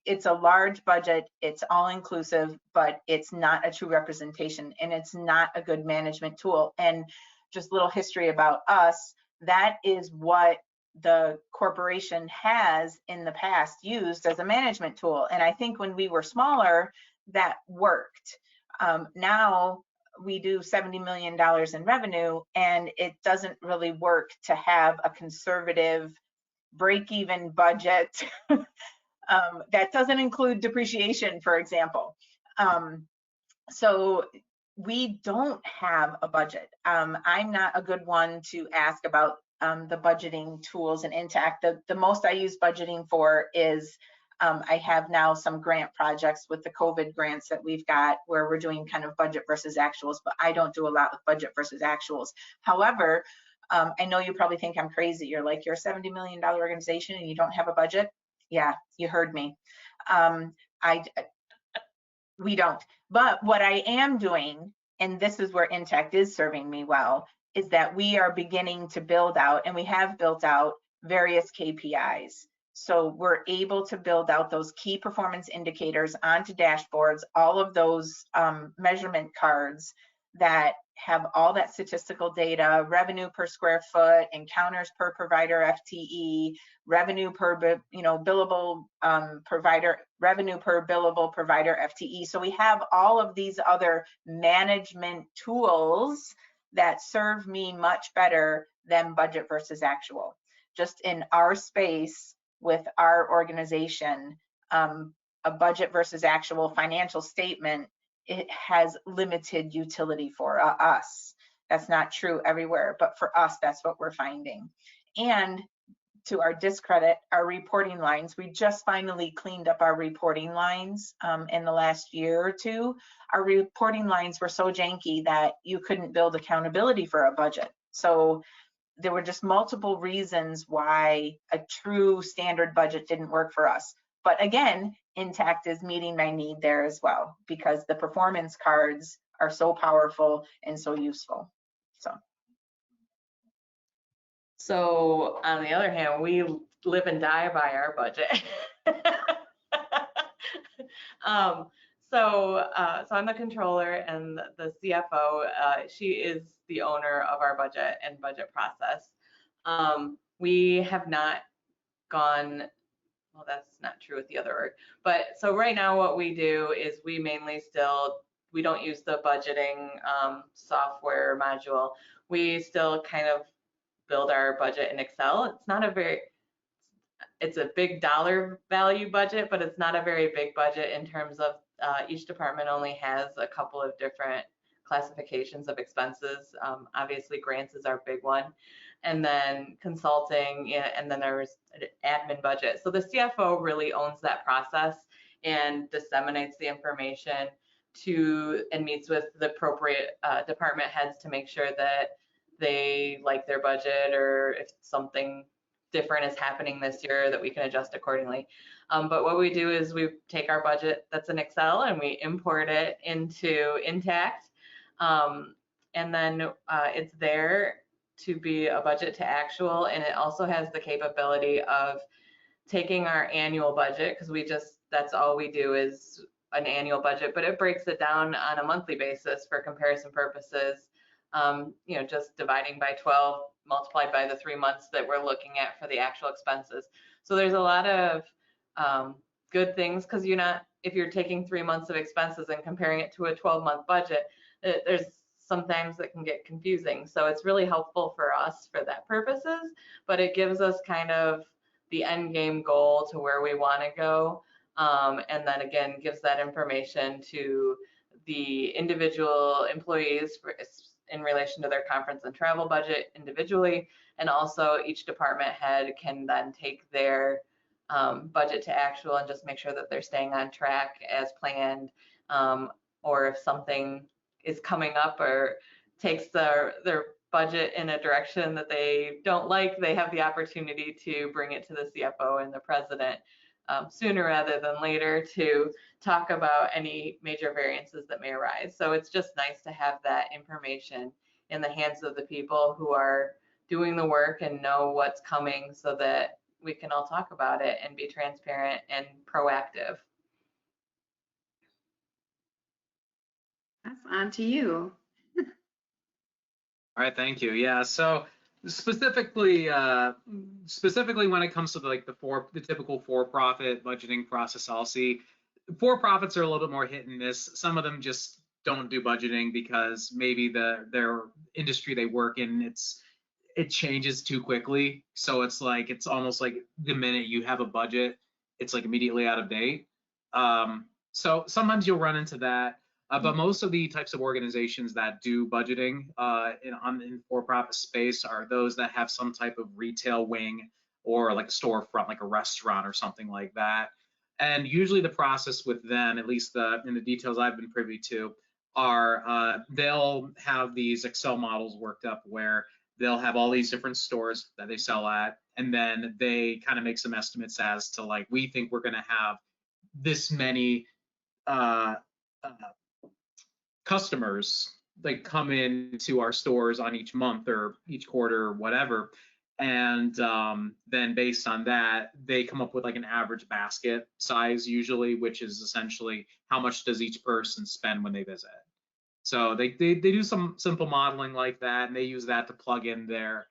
it's a large budget, it's all inclusive, but it's not a true representation and it's not a good management tool. And just a little history about us, that is what the corporation has in the past used as a management tool. And I think when we were smaller, that worked. Now we do $70 million in revenue, and it doesn't really work to have a conservative break-even budget that doesn't include depreciation, for example. So we don't have a budget. I'm not a good one to ask about the budgeting tools in Intacct. The most I use budgeting for is I have now some grant projects with the COVID grants that we've got where we're doing kind of budget versus actuals, but I don't do a lot with budget versus actuals. However, I know you probably think I'm crazy. You're like, you're a $70 million organization and you don't have a budget? Yeah, you heard me. We don't. But what I am doing, and this is where Intacct is serving me well, is that we are beginning to build out, and we have built out various KPIs. So we're able to build out those key performance indicators onto dashboards, all of those measurement cards that have all that statistical data, revenue per square foot, encounters per provider FTE, revenue per billable provider, revenue per billable provider FTE. So we have all of these other management tools that serve me much better than budget versus actual. Just in our space with our organization, a budget versus actual financial statement, it has limited utility for us. That's not true everywhere, but for us, that's what we're finding. And to our discredit, our reporting lines, we just finally cleaned up our reporting lines in the last year or two. Our reporting lines were so janky that you couldn't build accountability for a budget. So there were just multiple reasons why a true standard budget didn't work for us. But again, Intacct is meeting my need there as well, because the performance cards are so powerful and so useful. So on the other hand, we live and die by our budget. So I'm the controller, and the CFO, she is the owner of our budget and budget process. We have not gone, well, that's not true with the other org, but so right now what we do is we mainly we don't use the budgeting software module. We still kind of build our budget in Excel. It's a big dollar value budget, but it's not a very big budget in terms of each department only has a couple of different classifications of expenses. Obviously grants is our big one, and then consulting, and then there's an admin budget. So the CFO really owns that process and disseminates the information and meets with the appropriate department heads to make sure that they like their budget, or if something different is happening this year that we can adjust accordingly. But what we do is we take our budget that's in Excel and we import it into Intacct. And then it's there to be a budget to actual, and it also has the capability of taking our annual budget, because that's all we do is an annual budget, but it breaks it down on a monthly basis for comparison purposes. Just dividing by 12 multiplied by the 3 months that we're looking at for the actual expenses. So there's a lot of good things, because if you're taking 3 months of expenses and comparing it to a 12-month budget, there's sometimes that can get confusing. So it's really helpful for us for that purposes, but it gives us kind of the end game goal to where we want to go. And then again, gives that information to the individual employees in relation to their conference and travel budget individually, and also each department head can then take their budget to actual and just make sure that they're staying on track as planned, or if something is coming up or takes their budget in a direction that they don't like, they have the opportunity to bring it to the CFO and the president sooner rather than later to talk about any major variances that may arise. So it's just nice to have that information in the hands of the people who are doing the work and know what's coming, so that we can all talk about it and be transparent and proactive. That's on to you. All right, thank you. Yeah, so specifically when it comes to the typical for-profit budgeting process, I'll see for-profits are a little bit more hit and miss. Some of them just don't do budgeting because maybe their industry they work in, it changes too quickly. So it's almost like the minute you have a budget, it's like immediately out of date. So sometimes you'll run into that. But most of the types of organizations that do budgeting in for-profit space are those that have some type of retail wing, or like a storefront, like a restaurant or something like that. And usually the process with them, at least in the details I've been privy to, are they'll have these Excel models worked up where they'll have all these different stores that they sell at, and then they kind of make some estimates as to we think we're going to have this many customers come into our stores on each month or each quarter or whatever, and then based on that they come up with an average basket size usually, which is essentially how much does each person spend when they visit. So they do some simple modeling like that, and they use that to plug in their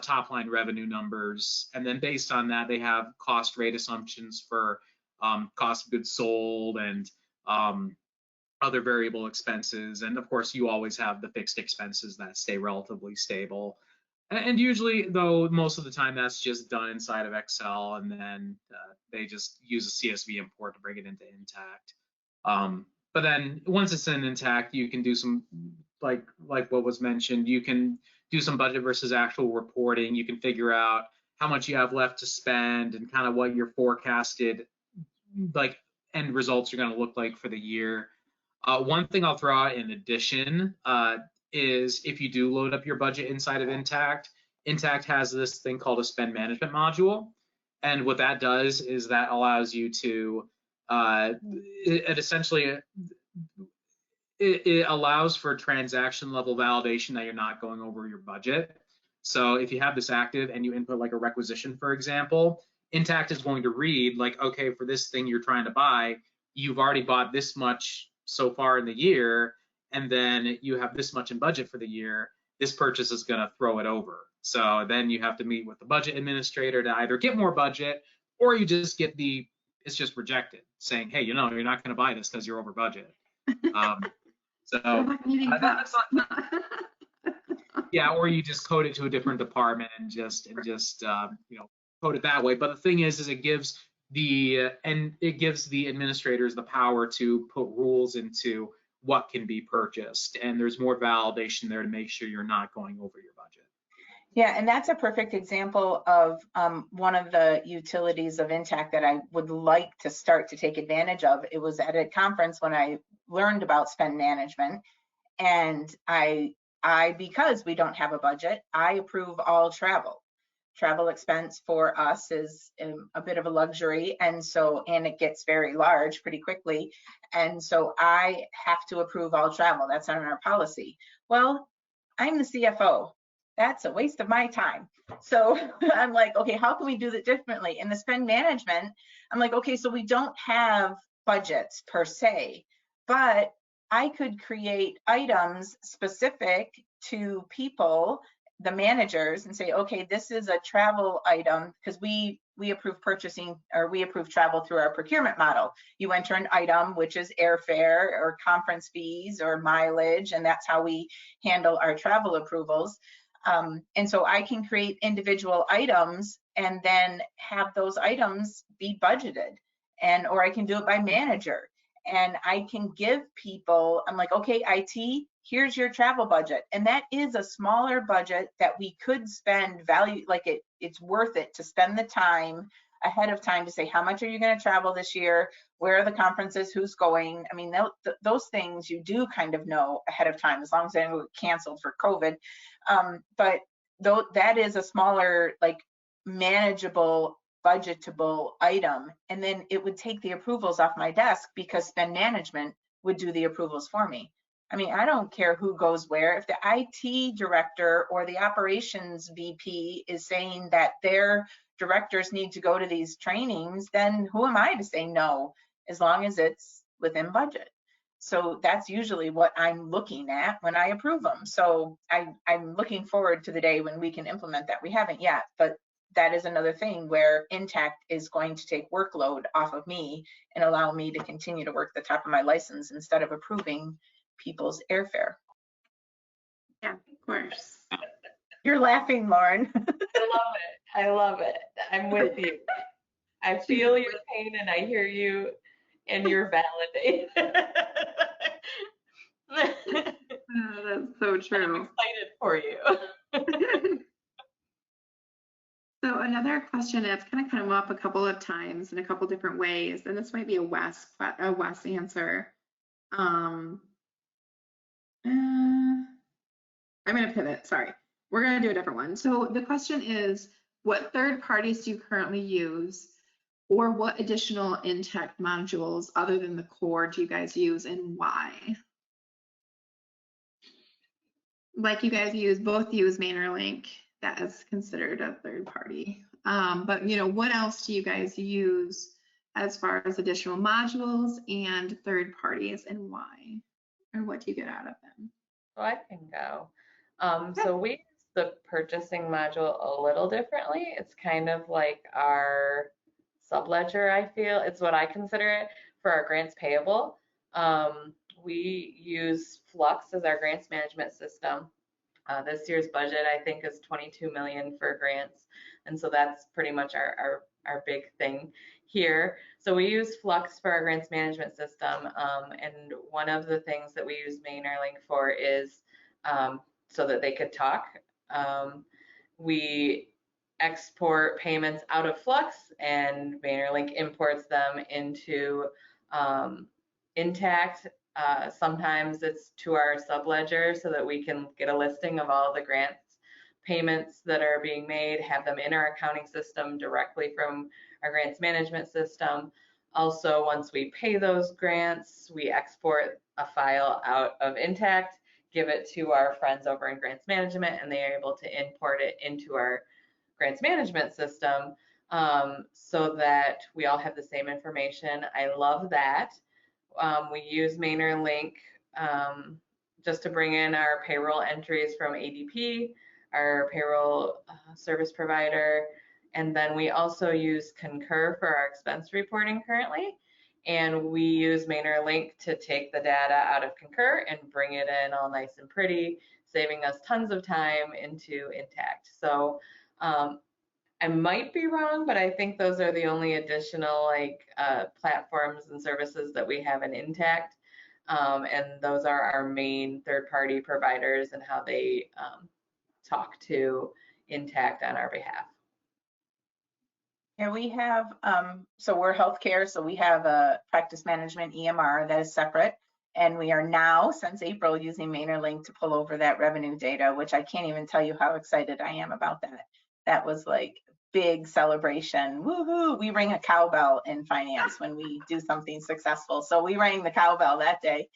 top line revenue numbers. And then based on that, they have cost rate assumptions for cost of goods sold and other variable expenses. And of course, you always have the fixed expenses that stay relatively stable. And usually, though, most of the time that's just done inside of Excel, and then they just use a CSV import to bring it into Intacct. But then once it's in Intacct, you can do some, like what was mentioned, you can do some budget versus actual reporting. You can figure out how much you have left to spend and kind of what your forecasted like end results are going to look like for the year. One thing I'll throw out in addition is if you do load up your budget inside of Intacct, Intacct has this thing called a spend management module. And what that does is that allows you to, it essentially, it allows for transaction level validation that you're not going over your budget. So if you have this active and you input like a requisition, for example, Intacct is going to read like, okay, for this thing you're trying to buy, you've already bought this much so far in the year, and then you have this much in budget for the year. This purchase is going to throw it over. So then you have to meet with the budget administrator to either get more budget, or you just get it's just rejected, saying, hey, you're not going to buy this because you're over budget. That's not, yeah, or you just code it to a different department and just code it that way. But the thing is it gives the administrators the power to put rules into what can be purchased, and there's more validation there to make sure you're not going over your budget. Yeah, and that's a perfect example of one of the utilities of Intacct that I would like to start to take advantage of. It was at a conference when I learned about spend management, and I because we don't have a budget, I approve all travel. Travel expense for us is a bit of a luxury, and it gets very large pretty quickly, and so I have to approve all travel. That's on our policy. Well, I'm the CFO. That's a waste of my time. So I'm like, okay, how can we do that differently? In the spend management, I'm like, okay, so we don't have budgets per se, but I could create items specific to people, the managers, and say, okay, this is a travel item, because we approve purchasing, or we approve travel through our procurement model. You enter an item, which is airfare or conference fees or mileage, and that's how we handle our travel approvals. And so I can create individual items and then have those items be budgeted, or I can do it by manager. And I can give people, I'm like, okay, IT, here's your travel budget. And that is a smaller budget that we could spend value, like it's worth it to spend the time ahead of time to say, how much are you going to travel this year? Where are the conferences? Who's going? I mean, those things you do kind of know ahead of time, as long as they don't get canceled for COVID. But though that is a smaller, like manageable, budgetable item, and then it would take the approvals off my desk because spend management would do the approvals for me. I mean, I don't care who goes where. If the IT director or the operations VP is saying that their directors need to go to these trainings, then who am I to say no, as long as it's within budget? So that's usually what I'm looking at when I approve them. So I'm looking forward to the day when we can implement that. We haven't yet, but that is another thing where Intacct is going to take workload off of me and allow me to continue to work the top of my license instead of approving people's airfare. Yeah, of course. You're laughing, Lauren. I love it. I'm with you. I feel your pain and I hear you, and you're validated. Oh, that's so true. I'm excited for you. So another question that's kind of come up a couple of times in a couple different ways, and this might be a Wes answer. I'm going to pivot. Sorry, we're going to do a different one. So the question is, what third parties do you currently use, or what additional Intacct modules other than the core do you guys use, and why? Like you guys both use MainerLink. That is considered a third party. But what else do you guys use as far as additional modules and third parties, and why? or what do you get out of them? So I can go. So we use the purchasing module a little differently. It's kind of like our subledger, I feel. It's what I consider it for our grants payable. We use Flux as our grants management system. This year's budget, I think, is 22 million for grants. And so that's pretty much our big thing here. So we use Flux for our grants management system. And one of the things that we use Mainerlink for is so that they could talk. We export payments out of Flux and Mainerlink imports them into Intacct. Sometimes it's to our subledger so that we can get a listing of all the grants payments that are being made, have them in our accounting system directly from our grants management system. Also, once we pay those grants, we export a file out of Intacct, give it to our friends over in grants management, and they are able to import it into our grants management system so that we all have the same information. I love that. We use Mainerlink just to bring in our payroll entries from ADP, our payroll service provider, and then we also use Concur for our expense reporting currently. And we use Mainerlink to take the data out of Concur and bring it in all nice and pretty, saving us tons of time into Intacct. So I might be wrong, but I think those are the only additional platforms and services that we have in Intacct. And those are our main third-party providers and how they talk to Intacct on our behalf. Yeah, we have, so we're healthcare, so we have a practice management EMR that is separate. And we are now, since April, using Mainerlink to pull over that revenue data, which I can't even tell you how excited I am about that. That was like big celebration. Woohoo! We ring a cowbell in finance when we do something successful. So we rang the cowbell that day.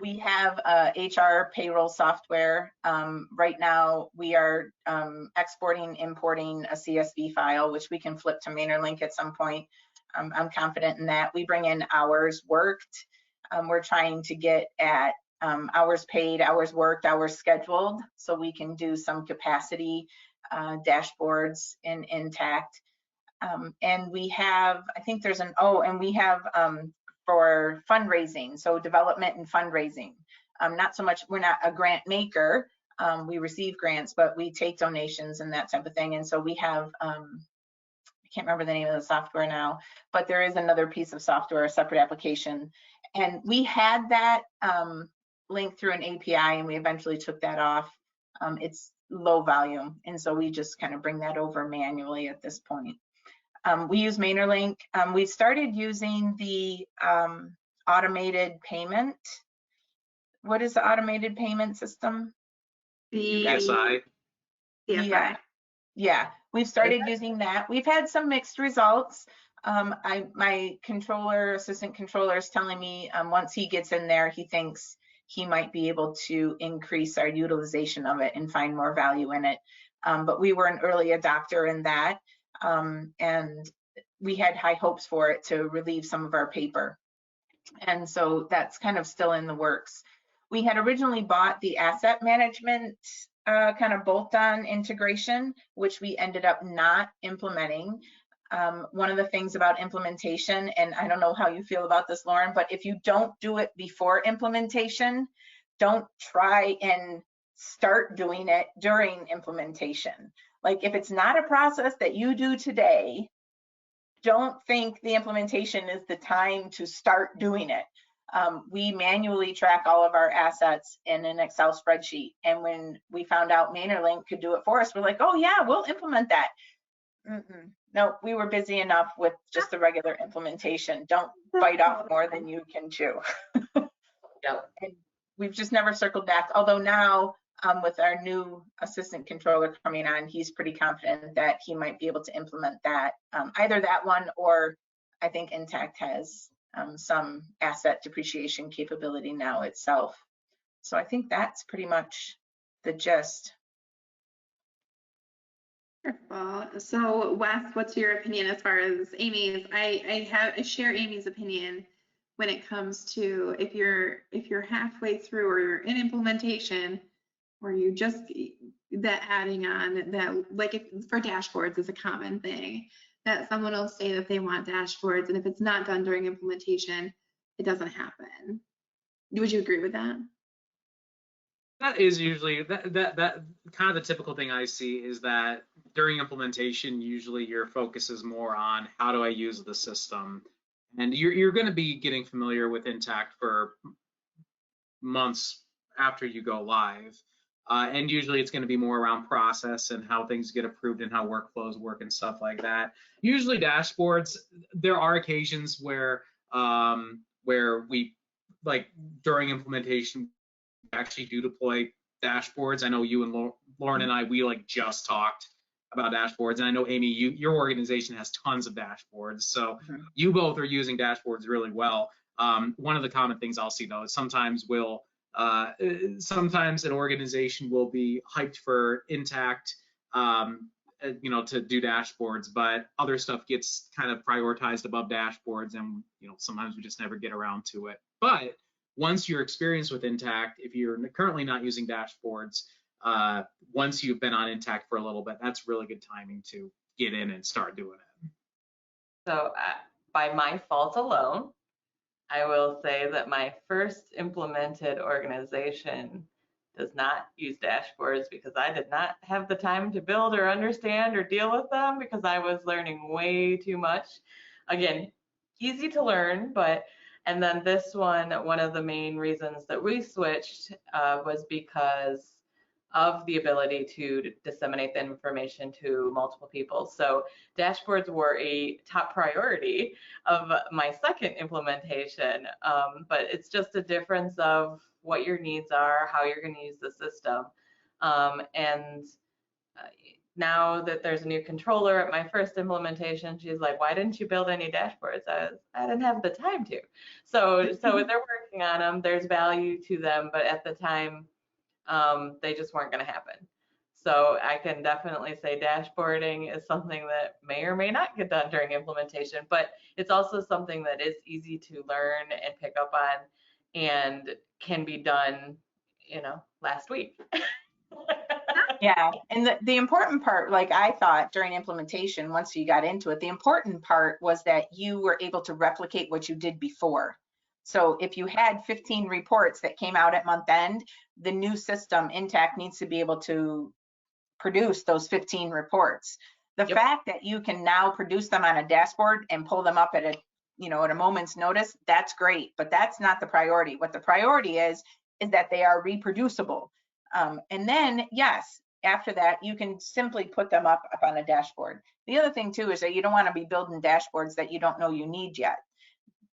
We have HR payroll software. Right now, we are exporting, importing a CSV file, which we can flip to Mainerlink at some point. I'm confident in that. We bring in hours worked. We're trying to get at hours paid, hours worked, hours scheduled, so we can do some capacity dashboards in Intacct. And we have, I think there's an, and we have for fundraising, so development and fundraising. Not so much, we're not a grant maker, we receive grants, but we take donations and that type of thing. And so we have, I can't remember the name of the software now, but there is another piece of software, a separate application. And we had that linked through an API and we eventually took that off. It's low volume. And so we just kind of bring that over manually at this point. We use Mainerlink. We started using the automated payment. What is the automated payment system? The PSI. Yeah, we've started using that. We've had some mixed results. My controller, assistant controller is telling me once he gets in there, he thinks he might be able to increase our utilization of it and find more value in it. But we were an early adopter in that. And we had high hopes for it to relieve some of our paper. And so that's kind of still in the works. We had originally bought the asset management kind of bolt-on integration, which we ended up not implementing. One of the things about implementation, and I don't know how you feel about this, Lauren, but if you don't do it before implementation, don't try and start doing it during implementation. Like if it's not a process that you do today, don't think the implementation is the time to start doing it. We manually track all of our assets in an Excel spreadsheet. And when we found out Mainerlink could do it for us, we're like, oh yeah, we'll implement that. No, we were busy enough with just the regular implementation. Don't bite off more than you can chew. Yep. And we've just never circled back. Although now with our new assistant controller coming on, he's pretty confident that he might be able to implement that. Either that one or I think Intacct has some asset depreciation capability now itself. So I think that's pretty much the gist. Wonderful. So Wes, what's your opinion as far as Amy's? I share Amy's opinion when it comes to if you're halfway through or you're in implementation, or you just that adding on that, like if for dashboards is a common thing that someone will say that they want dashboards, and if it's not done during implementation, it doesn't happen. Would you agree with that? That is usually that kind of the typical thing I see is that during implementation, usually your focus is more on how do I use the system, and you're going to be getting familiar with Intacct for months after you go live, and usually it's going to be more around process and how things get approved and how workflows work and stuff like that. Usually dashboards, there are occasions where we like during implementation actually do deploy dashboards. I know you and Lauren and I, we like just talked about dashboards, and I know Amy, your organization has tons of dashboards, so you both are using dashboards really well. One of the common things I'll see though is sometimes an organization will be hyped for Intacct, to do dashboards, but other stuff gets kind of prioritized above dashboards, and sometimes we just never get around to it. But once you're experienced with Intacct, if you're currently not using dashboards, once you've been on Intacct for a little bit, that's really good timing to get in and start doing it. So by my fault alone, I will say that my first implemented organization does not use dashboards because I did not have the time to build or understand or deal with them because I was learning way too much. Again, easy to learn, and then this one of the main reasons that we switched was because of the ability to disseminate the information to multiple people. So dashboards were a top priority of my second implementation, but it's just a difference of what your needs are, how you're going to use the system. Now that there's a new controller at my first implementation, she's like, why didn't you build any dashboards? I didn't have the time to. So they're working on them. There's value to them, but at the time, they just weren't going to happen. So I can definitely say dashboarding is something that may or may not get done during implementation, but it's also something that is easy to learn and pick up on and can be done, last week. Yeah, and the important part, like I thought during implementation, once you got into it, the important part was that you were able to replicate what you did before. So if you had 15 reports that came out at month end, the new system, Intacct, needs to be able to produce those 15 reports. The fact that you can now produce them on a dashboard and pull them up at a moment's notice, that's great, but that's not the priority. What the priority is that they are reproducible. And then, yes, after that, you can simply put them up on a dashboard. The other thing too is that you don't want to be building dashboards that you don't know you need yet.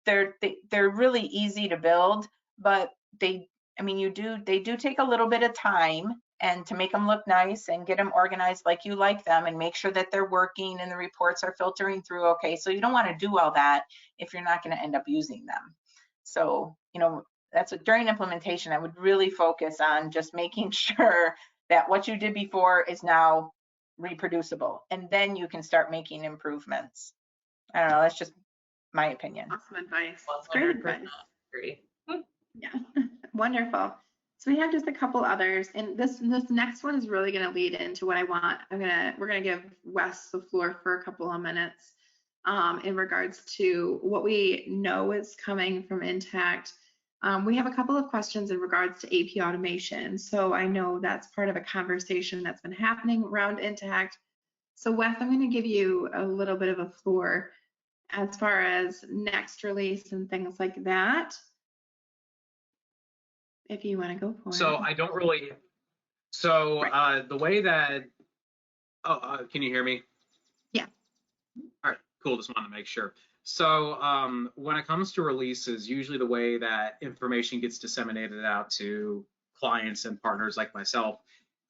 They're really easy to build, but they do take a little bit of time, and to make them look nice and get them organized like you like them and make sure that they're working and the reports are filtering through okay. So you don't want to do all that if you're not going to end up using them. So, that's what during implementation, I would really focus on just making sure that what you did before is now reproducible, and then you can start making improvements. I don't know, that's just my opinion. Awesome advice. 100% agree. Yeah, wonderful. So we have just a couple others, and this next one is really going to lead into what I want. We're going to give Wes the floor for a couple of minutes in regards to what we know is coming from Intacct. We have a couple of questions in regards to AP automation. So I know that's part of a conversation that's been happening around Intacct. So Wes, I'm going to give you a little bit of a floor as far as next release and things like that, if you want to go for it. So I don't really, the way that, can you hear me? Yeah. All right, cool, just wanted to make sure. So when it comes to releases, usually the way that information gets disseminated out to clients and partners like myself,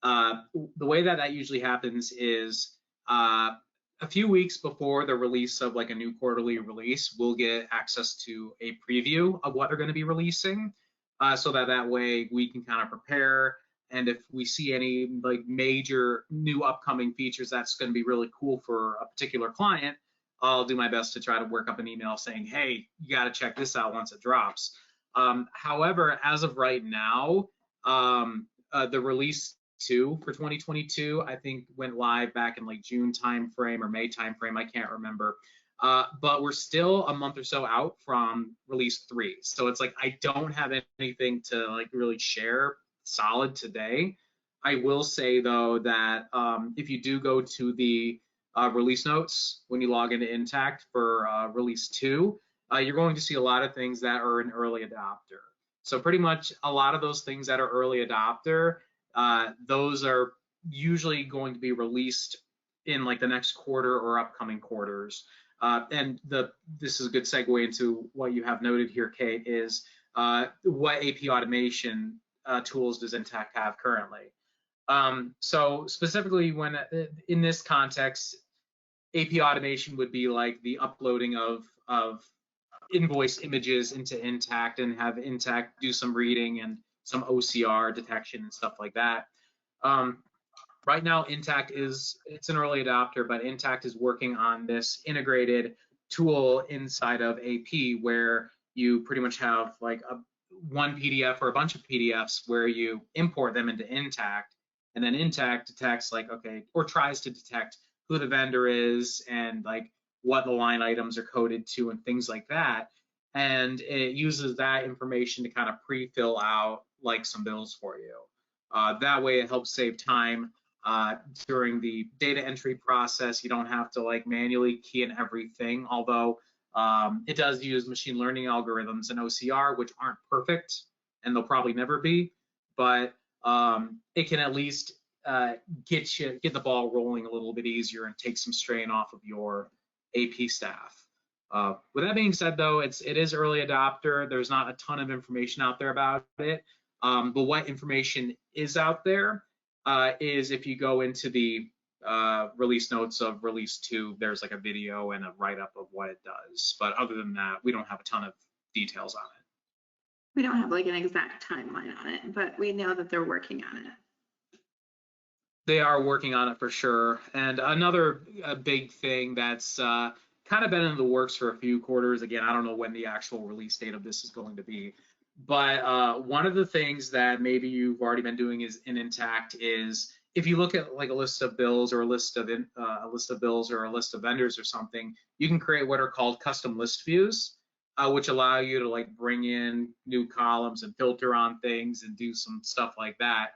the way that usually happens is a few weeks before the release of like a new quarterly release, we'll get access to a preview of what they're going to be releasing, so that way we can kind of prepare. And if we see any like major new upcoming features that's going to be really cool for a particular client, I'll do my best to try to work up an email saying, hey, you got to check this out once it drops. However, as of right now, the release 2 for 2022, I think went live back in like June timeframe or May timeframe. I can't remember. But we're still a month or so out from release 3. So it's like I don't have anything to like really share solid today. I will say though that if you do go to the release notes when you log into Intacct for release 2, you're going to see a lot of things that are an early adopter. So pretty much a lot of those things that are early adopter, those are usually going to be released in like the next quarter or upcoming quarters. And this is a good segue into what you have noted here, Kate, is what AP automation tools does Intacct have currently? So specifically when in this context, AP automation would be like the uploading of invoice images into Intacct and have Intacct do some reading and some OCR detection and stuff like that. Right now, Intacct it's an early adopter, but Intacct is working on this integrated tool inside of AP where you pretty much have like one PDF or a bunch of PDFs where you import them into Intacct, and then Intacct detects like, okay, or tries to detect who the vendor is and like what the line items are coded to and things like that. And it uses that information to kind of pre-fill out like some bills for you. That way it helps save time during the data entry process. You don't have to like manually key in everything, although it does use machine learning algorithms and OCR, which aren't perfect and they'll probably never be, but it can at least get the ball rolling a little bit easier and take some strain off of your AP staff. With that being said, though, it is early adopter. There's not a ton of information out there about it, but what information is out there is if you go into the release notes of release 2, there's like a video and a write-up of what it does. But other than that, we don't have a ton of details on it. We don't have like an exact timeline on it, but we know that they're working on it. They are working on it for sure. And another big thing that's kind of been in the works for a few quarters. Again, I don't know when the actual release date of this is going to be, but one of the things that maybe you've already been doing is in Intacct is if you look at like a list of bills or a list of bills or a list of vendors or something, you can create what are called custom list views, which allow you to like bring in new columns and filter on things and do some stuff like that.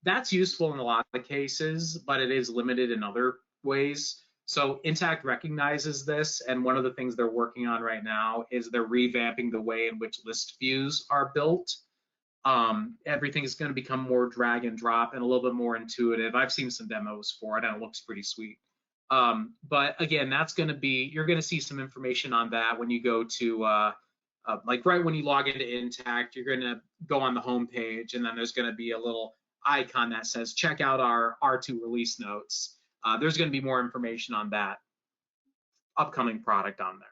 That's useful in a lot of cases, but it is limited in other ways. So Intacct recognizes this, and one of the things they're working on right now is they're revamping the way in which list views are built. Everything is going to become more drag and drop and a little bit more intuitive. I've seen some demos for it, and it looks pretty sweet. But again, that's going to be, you're going to see some information on that when you go to, like right when you log into Intacct, you're going to go on the home page, and then there's going to be a little icon that says check out our R2 release notes. There's going to be more information on that upcoming product on there.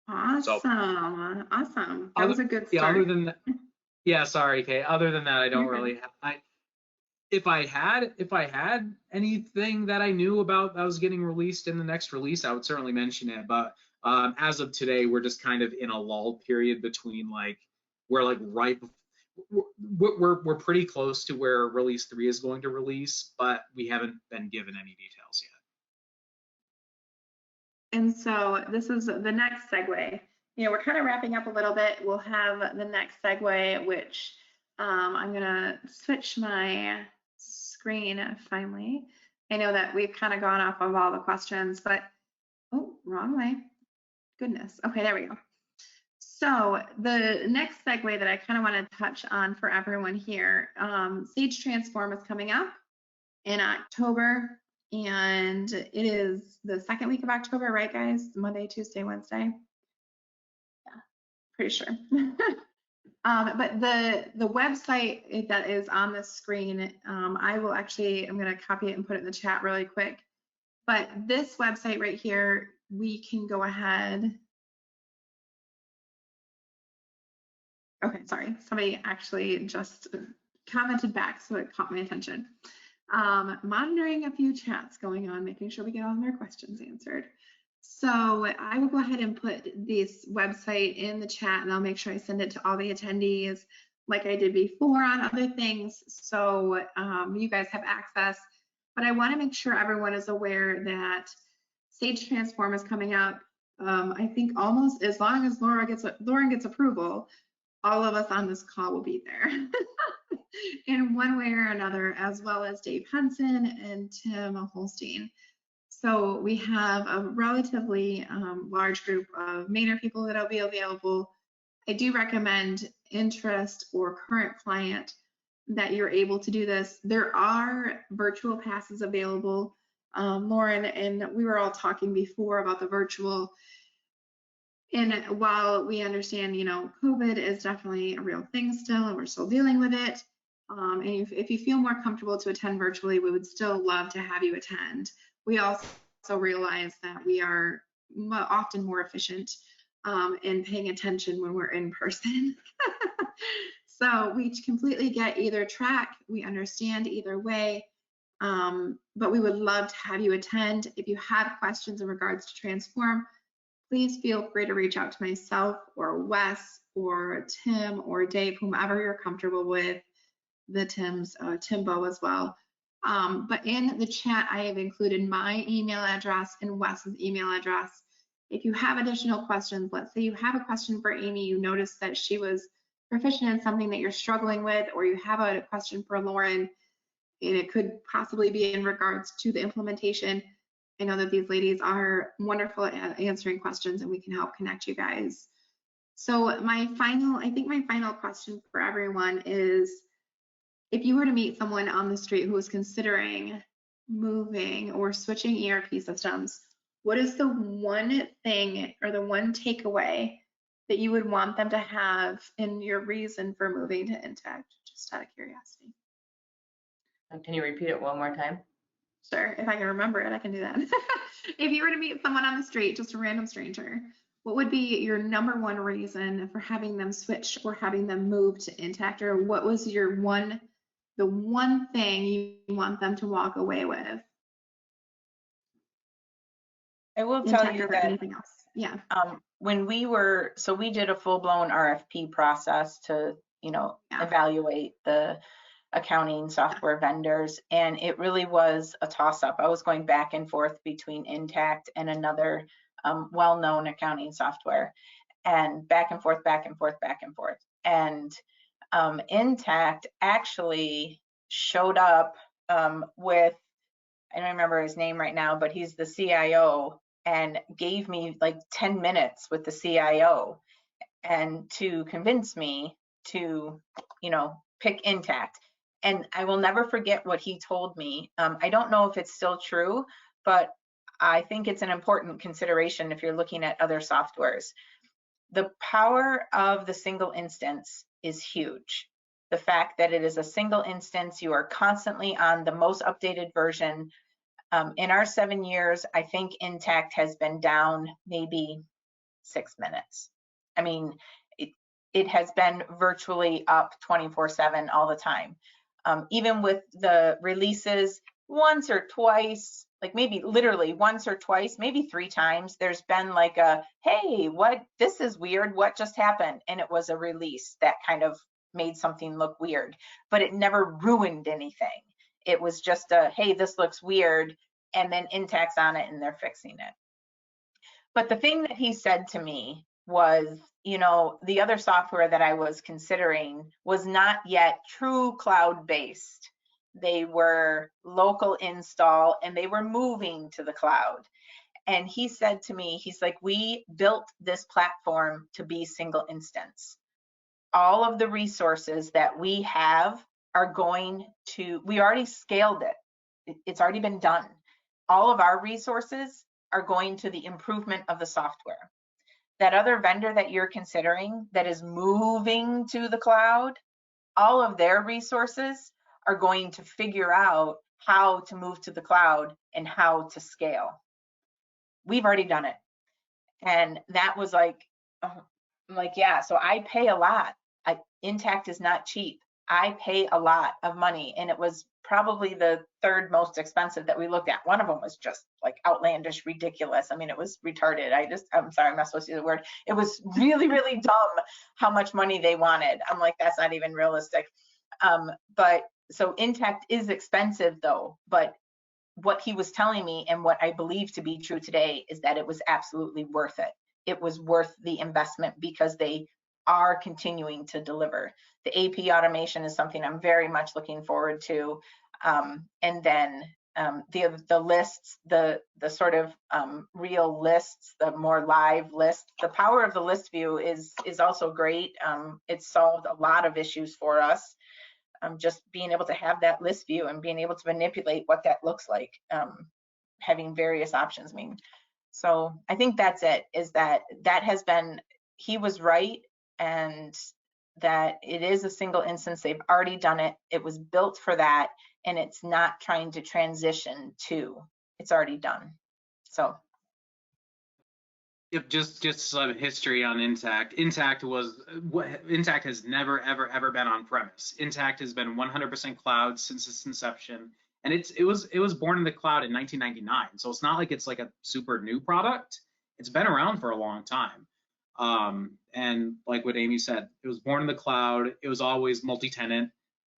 Awesome. Awesome. That was a good start. Yeah, other than that, yeah, sorry, Kate. Other than that, I don't really have, if I had anything that I knew about that was getting released in the next release, I would certainly mention it. But as of today, we're just kind of in a lull period between like, we're like right before, we're pretty close to where release 3 is going to release, but we haven't been given any details yet. And so this is the next segue. You know, we're kind of wrapping up a little bit. We'll have the next segue, which I'm gonna switch my screen finally. I know that we've kind of gone off of all the questions, but oh, wrong way. Goodness. Okay, there we go. So the next segue that I kind of want to touch on for everyone here, Sage Transform is coming up in October, and it is the second week of October, right, guys? Monday, Tuesday, Wednesday. Yeah, pretty sure. But the website that is on the screen, I will actually, I'm going to copy it and put it in the chat really quick. But this website right here, we can go ahead. Okay, sorry, somebody actually just commented back, so it caught my attention. monitoring a few chats going on, making sure we get all of our questions answered. So I will go ahead and put this website in the chat, and I'll make sure I send it to all the attendees like I did before on other things, so you guys have access. But I want to make sure everyone is aware that Sage Transform is coming up. I think almost as long as Lauren gets approval, all of us on this call will be there in one way or another, as well as Dave Henson and Tim Holstein. So we have a relatively large group of Mainer people that will be available. I do recommend interest or current client that you're able to do this. There are virtual passes available. Lauren and we were all talking before about the virtual. And while we understand, you know, COVID is definitely a real thing still, and we're still dealing with it. And if you feel more comfortable to attend virtually, we would still love to have you attend. We also realize that we are often more efficient in paying attention when we're in person. So we completely get either track. We understand either way. But we would love to have you attend. If you have questions in regards to Transform, please feel free to reach out to myself or Wes or Tim or Dave, whomever you're comfortable with, the Timbo as well. But in the chat, I have included my email address and Wes's email address. If you have additional questions, let's say you have a question for Amy, you notice that she was proficient in something that you're struggling with, or you have a question for Lauren, and it could possibly be in regards to the implementation. I know that these ladies are wonderful at answering questions, and we can help connect you guys. So I think my final question for everyone is, if you were to meet someone on the street who was considering moving or switching ERP systems, what is the one thing or the one takeaway that you would want them to have in your reason for moving to Intacct, just out of curiosity? Can you repeat it one more time? Sure, if I can remember it, I can do that. If you were to meet someone on the street, just a random stranger, what would be your number one reason for having them switch or having them move to Intacct? Or what was the one thing you want them to walk away with? I will tell Intacct you or that anything else? Yeah. when we did a full-blown RFP process to, Yeah. evaluate the accounting software vendors, and it really was a toss-up. I was going back and forth between Intacct and another well-known accounting software, and back and forth, back and forth, back and forth. And Intacct actually showed up with, I don't remember his name right now, but he's the CIO, and gave me like 10 minutes with the CIO and to convince me to, pick Intacct. And I will never forget what he told me. I don't know if it's still true, but I think it's an important consideration if you're looking at other softwares. The power of the single instance is huge. The fact that it is a single instance, you are constantly on the most updated version. In our 7 years, I think Intacct has been down maybe 6 minutes. I mean, it has been virtually up 24/7 all the time. Even with the releases, once or twice, like maybe literally once or twice, maybe 3 times, there's been like a, hey, this is weird, what just happened? And it was a release that kind of made something look weird, but it never ruined anything. It was just a, hey, this looks weird, and then Intacct's on it and they're fixing it. But the thing that he said to me was, the other software that I was considering was not yet true cloud-based. They were local install and they were moving to the cloud. And he said to me, he's like, we built this platform to be single instance. All of the resources that we have are we already scaled it. It's already been done. All of our resources are going to the improvement of the software. That other vendor that you're considering that is moving to the cloud, all of their resources are going to figure out how to move to the cloud and how to scale. We've already done it. And that was like, yeah, so I pay a lot. Intacct is not cheap. I pay a lot of money, and it was probably the third most expensive that we looked at. One of them was just like outlandish, ridiculous. I mean, it was retarded. I'm sorry, I'm not supposed to use the word. It was really, really dumb how much money they wanted. I'm like, that's not even realistic. But so Intacct is expensive though, but what he was telling me and what I believe to be true today is that it was absolutely worth it. It was worth the investment because they are continuing to deliver. The AP automation is something I'm very much looking forward to. And then the lists, the sort of real lists, the more live lists. The power of the list view is also great. It's solved a lot of issues for us. Just being able to have that list view and being able to manipulate what that looks like, having various options. I mean, so I think that's it, is that has been, he was right, and that it is a single instance. They've already done it. It was built for that, and it's not trying to transition to, it's already done. So. Yep, just some history on Intacct. Intacct has never ever been on premise. Intacct has been 100% cloud since its inception, and it was born in the cloud in 1999. So it's not like it's like a super new product. It's been around for a long time. And like what Amy said, it was born in the cloud. It was always multi-tenant.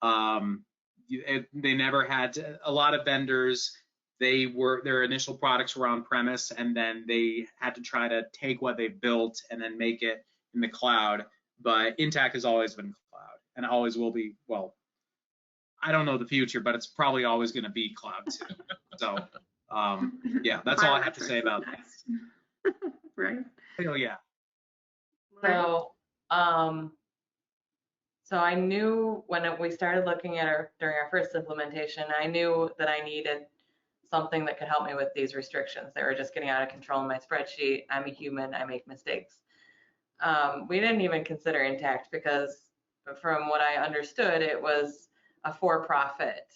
They never had a lot of vendors. Their initial products were on premise, and then they had to try to take what they built and then make it in the cloud. But Intacct has always been cloud and always will be. Well, I don't know the future, but it's probably always going to be cloud too. So yeah, that's all I have to say about that. Right. Oh yeah. So, so I knew when we started looking at during our first implementation, I knew that I needed something that could help me with these restrictions. They were just getting out of control in my spreadsheet. I'm a human, I make mistakes. We didn't even consider Intacct because from what I understood, it was a for-profit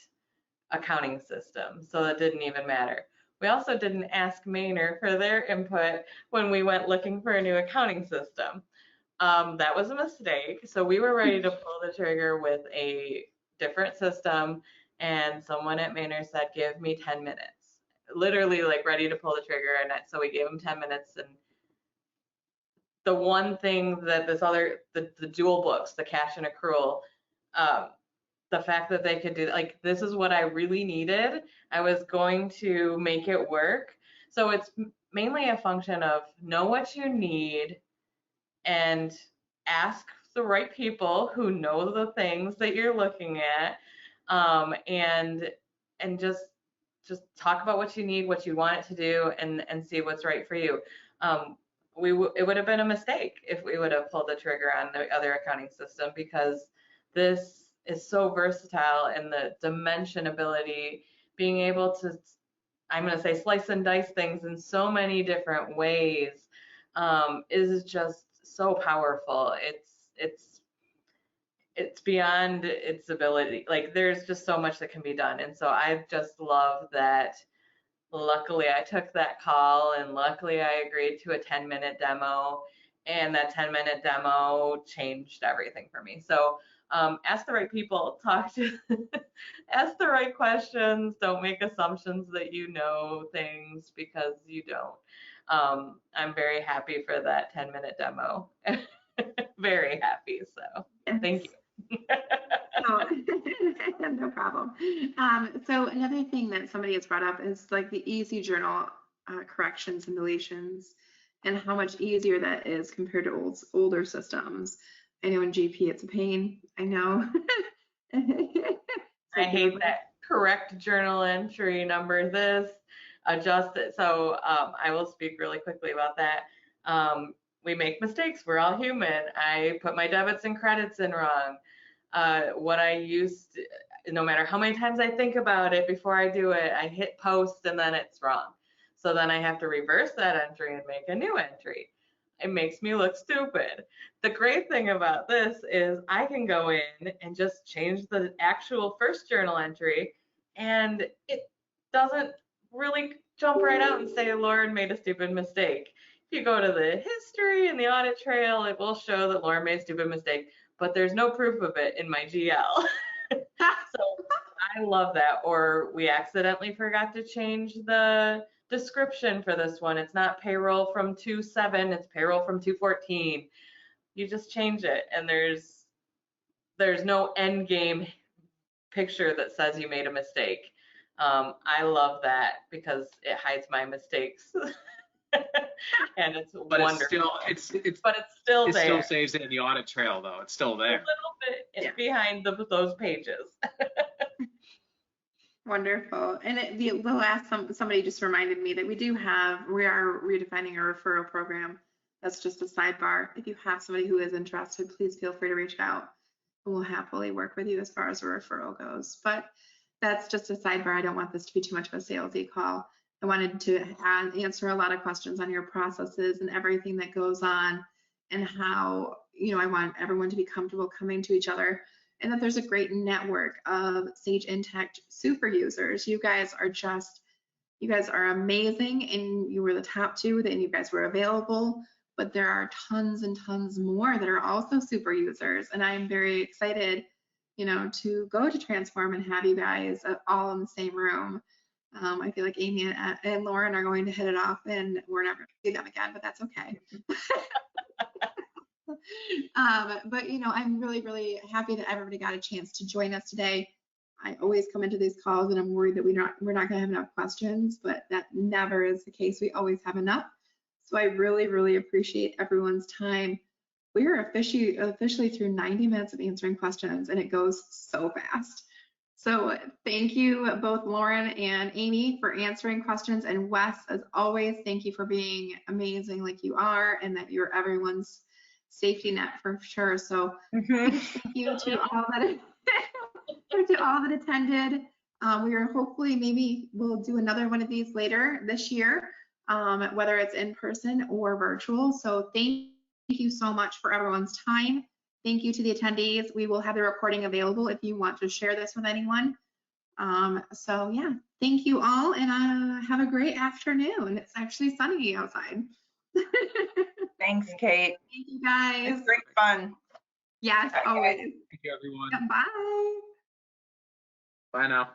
accounting system, so that didn't even matter. We also didn't ask Maynard for their input when we went looking for a new accounting system. That was a mistake. So we were ready to pull the trigger with a different system, and someone at Maynard said, give me 10 minutes. Literally like ready to pull the trigger, and so we gave him 10 minutes. And the one thing that the dual books, the cash and accrual, the fact that they could do, like, this is what I really needed. I was going to make it work. So it's mainly a function of know what you need and ask the right people who know the things that you're looking at, and just talk about what you need, what you want it to do, and see what's right for you. It would have been a mistake if we would have pulled the trigger on the other accounting system, because this is so versatile, and the dimension ability, being able to, I'm going to say, slice and dice things in so many different ways, is just so powerful. It's beyond its ability. Like, there's just so much that can be done. And so I just love that. Luckily I took that call, and luckily I agreed to a 10-minute demo, and that 10-minute demo changed everything for me. So ask the right people, talk to, ask the right questions. Don't make assumptions that you know things, because you don't. I'm very happy for that 10-minute demo. Very happy. So thank you. No problem. So another thing that somebody has brought up is like the easy journal corrections and deletions, and how much easier that is compared to older systems. I know in GP it's a pain. I know. I hate that. Correct journal entry number this, adjust it. So I will speak really quickly about that. We make mistakes. We're all human. I put my debits and credits in wrong. What I used, no matter how many times I think about it before I do it, I hit post and then it's wrong. So then I have to reverse that entry and make a new entry. It makes me look stupid. The great thing about this is I can go in and just change the actual first journal entry, and it doesn't really jump right out and say Lauren made a stupid mistake. If you go to the history and the audit trail, it will show that Lauren made a stupid mistake. but there's no proof of it in my GL. So I love that. Or we accidentally forgot to change the description for this one. It's not payroll from 2/7, it's payroll from 2/14. You just change it, and there's no end game picture that says you made a mistake. I love that because it hides my mistakes. And it's But wonderful. it's But it's still it there. still saves it in the audit trail though. It's still A there. little bit Yeah. behind those pages. Wonderful. And the last, somebody just reminded me that we are redefining our referral program. That's just a sidebar. If you have somebody who is interested, please feel free to reach out. We'll happily work with you as far as a referral goes. But that's just a sidebar. I don't want this to be too much of a salesy call. I wanted to answer a lot of questions on your processes and everything that goes on, and how, I want everyone to be comfortable coming to each other, and that there's a great network of Sage Intacct super users. You guys are amazing, and you were the top 2, and you guys were available, but there are tons and tons more that are also super users, and I'm very excited, to go to Transform and have you guys all in the same room. I feel like Amy and Lauren are going to hit it off, and we're never going to see them again, but that's okay. But I'm really, really happy that everybody got a chance to join us today. I always come into these calls and I'm worried that we're not going to have enough questions, but that never is the case. We always have enough. So I really, really appreciate everyone's time. We are officially through 90 minutes of answering questions, and it goes so fast. So thank you both Lauren and Amy for answering questions, and Wes, as always, thank you for being amazing like you are, and that you're everyone's safety net for sure. So thank you to all that attended. We are hopefully, maybe we'll do another one of these later this year, whether it's in person or virtual. So thank you so much for everyone's time. Thank you to the attendees. We will have the recording available if you want to share this with anyone. So yeah, thank you all, and have a great afternoon. It's actually sunny outside. Thanks, Kate. Thank you guys. It's great fun. Yes, Bye, guys. always. Thank you everyone. Bye. Bye now.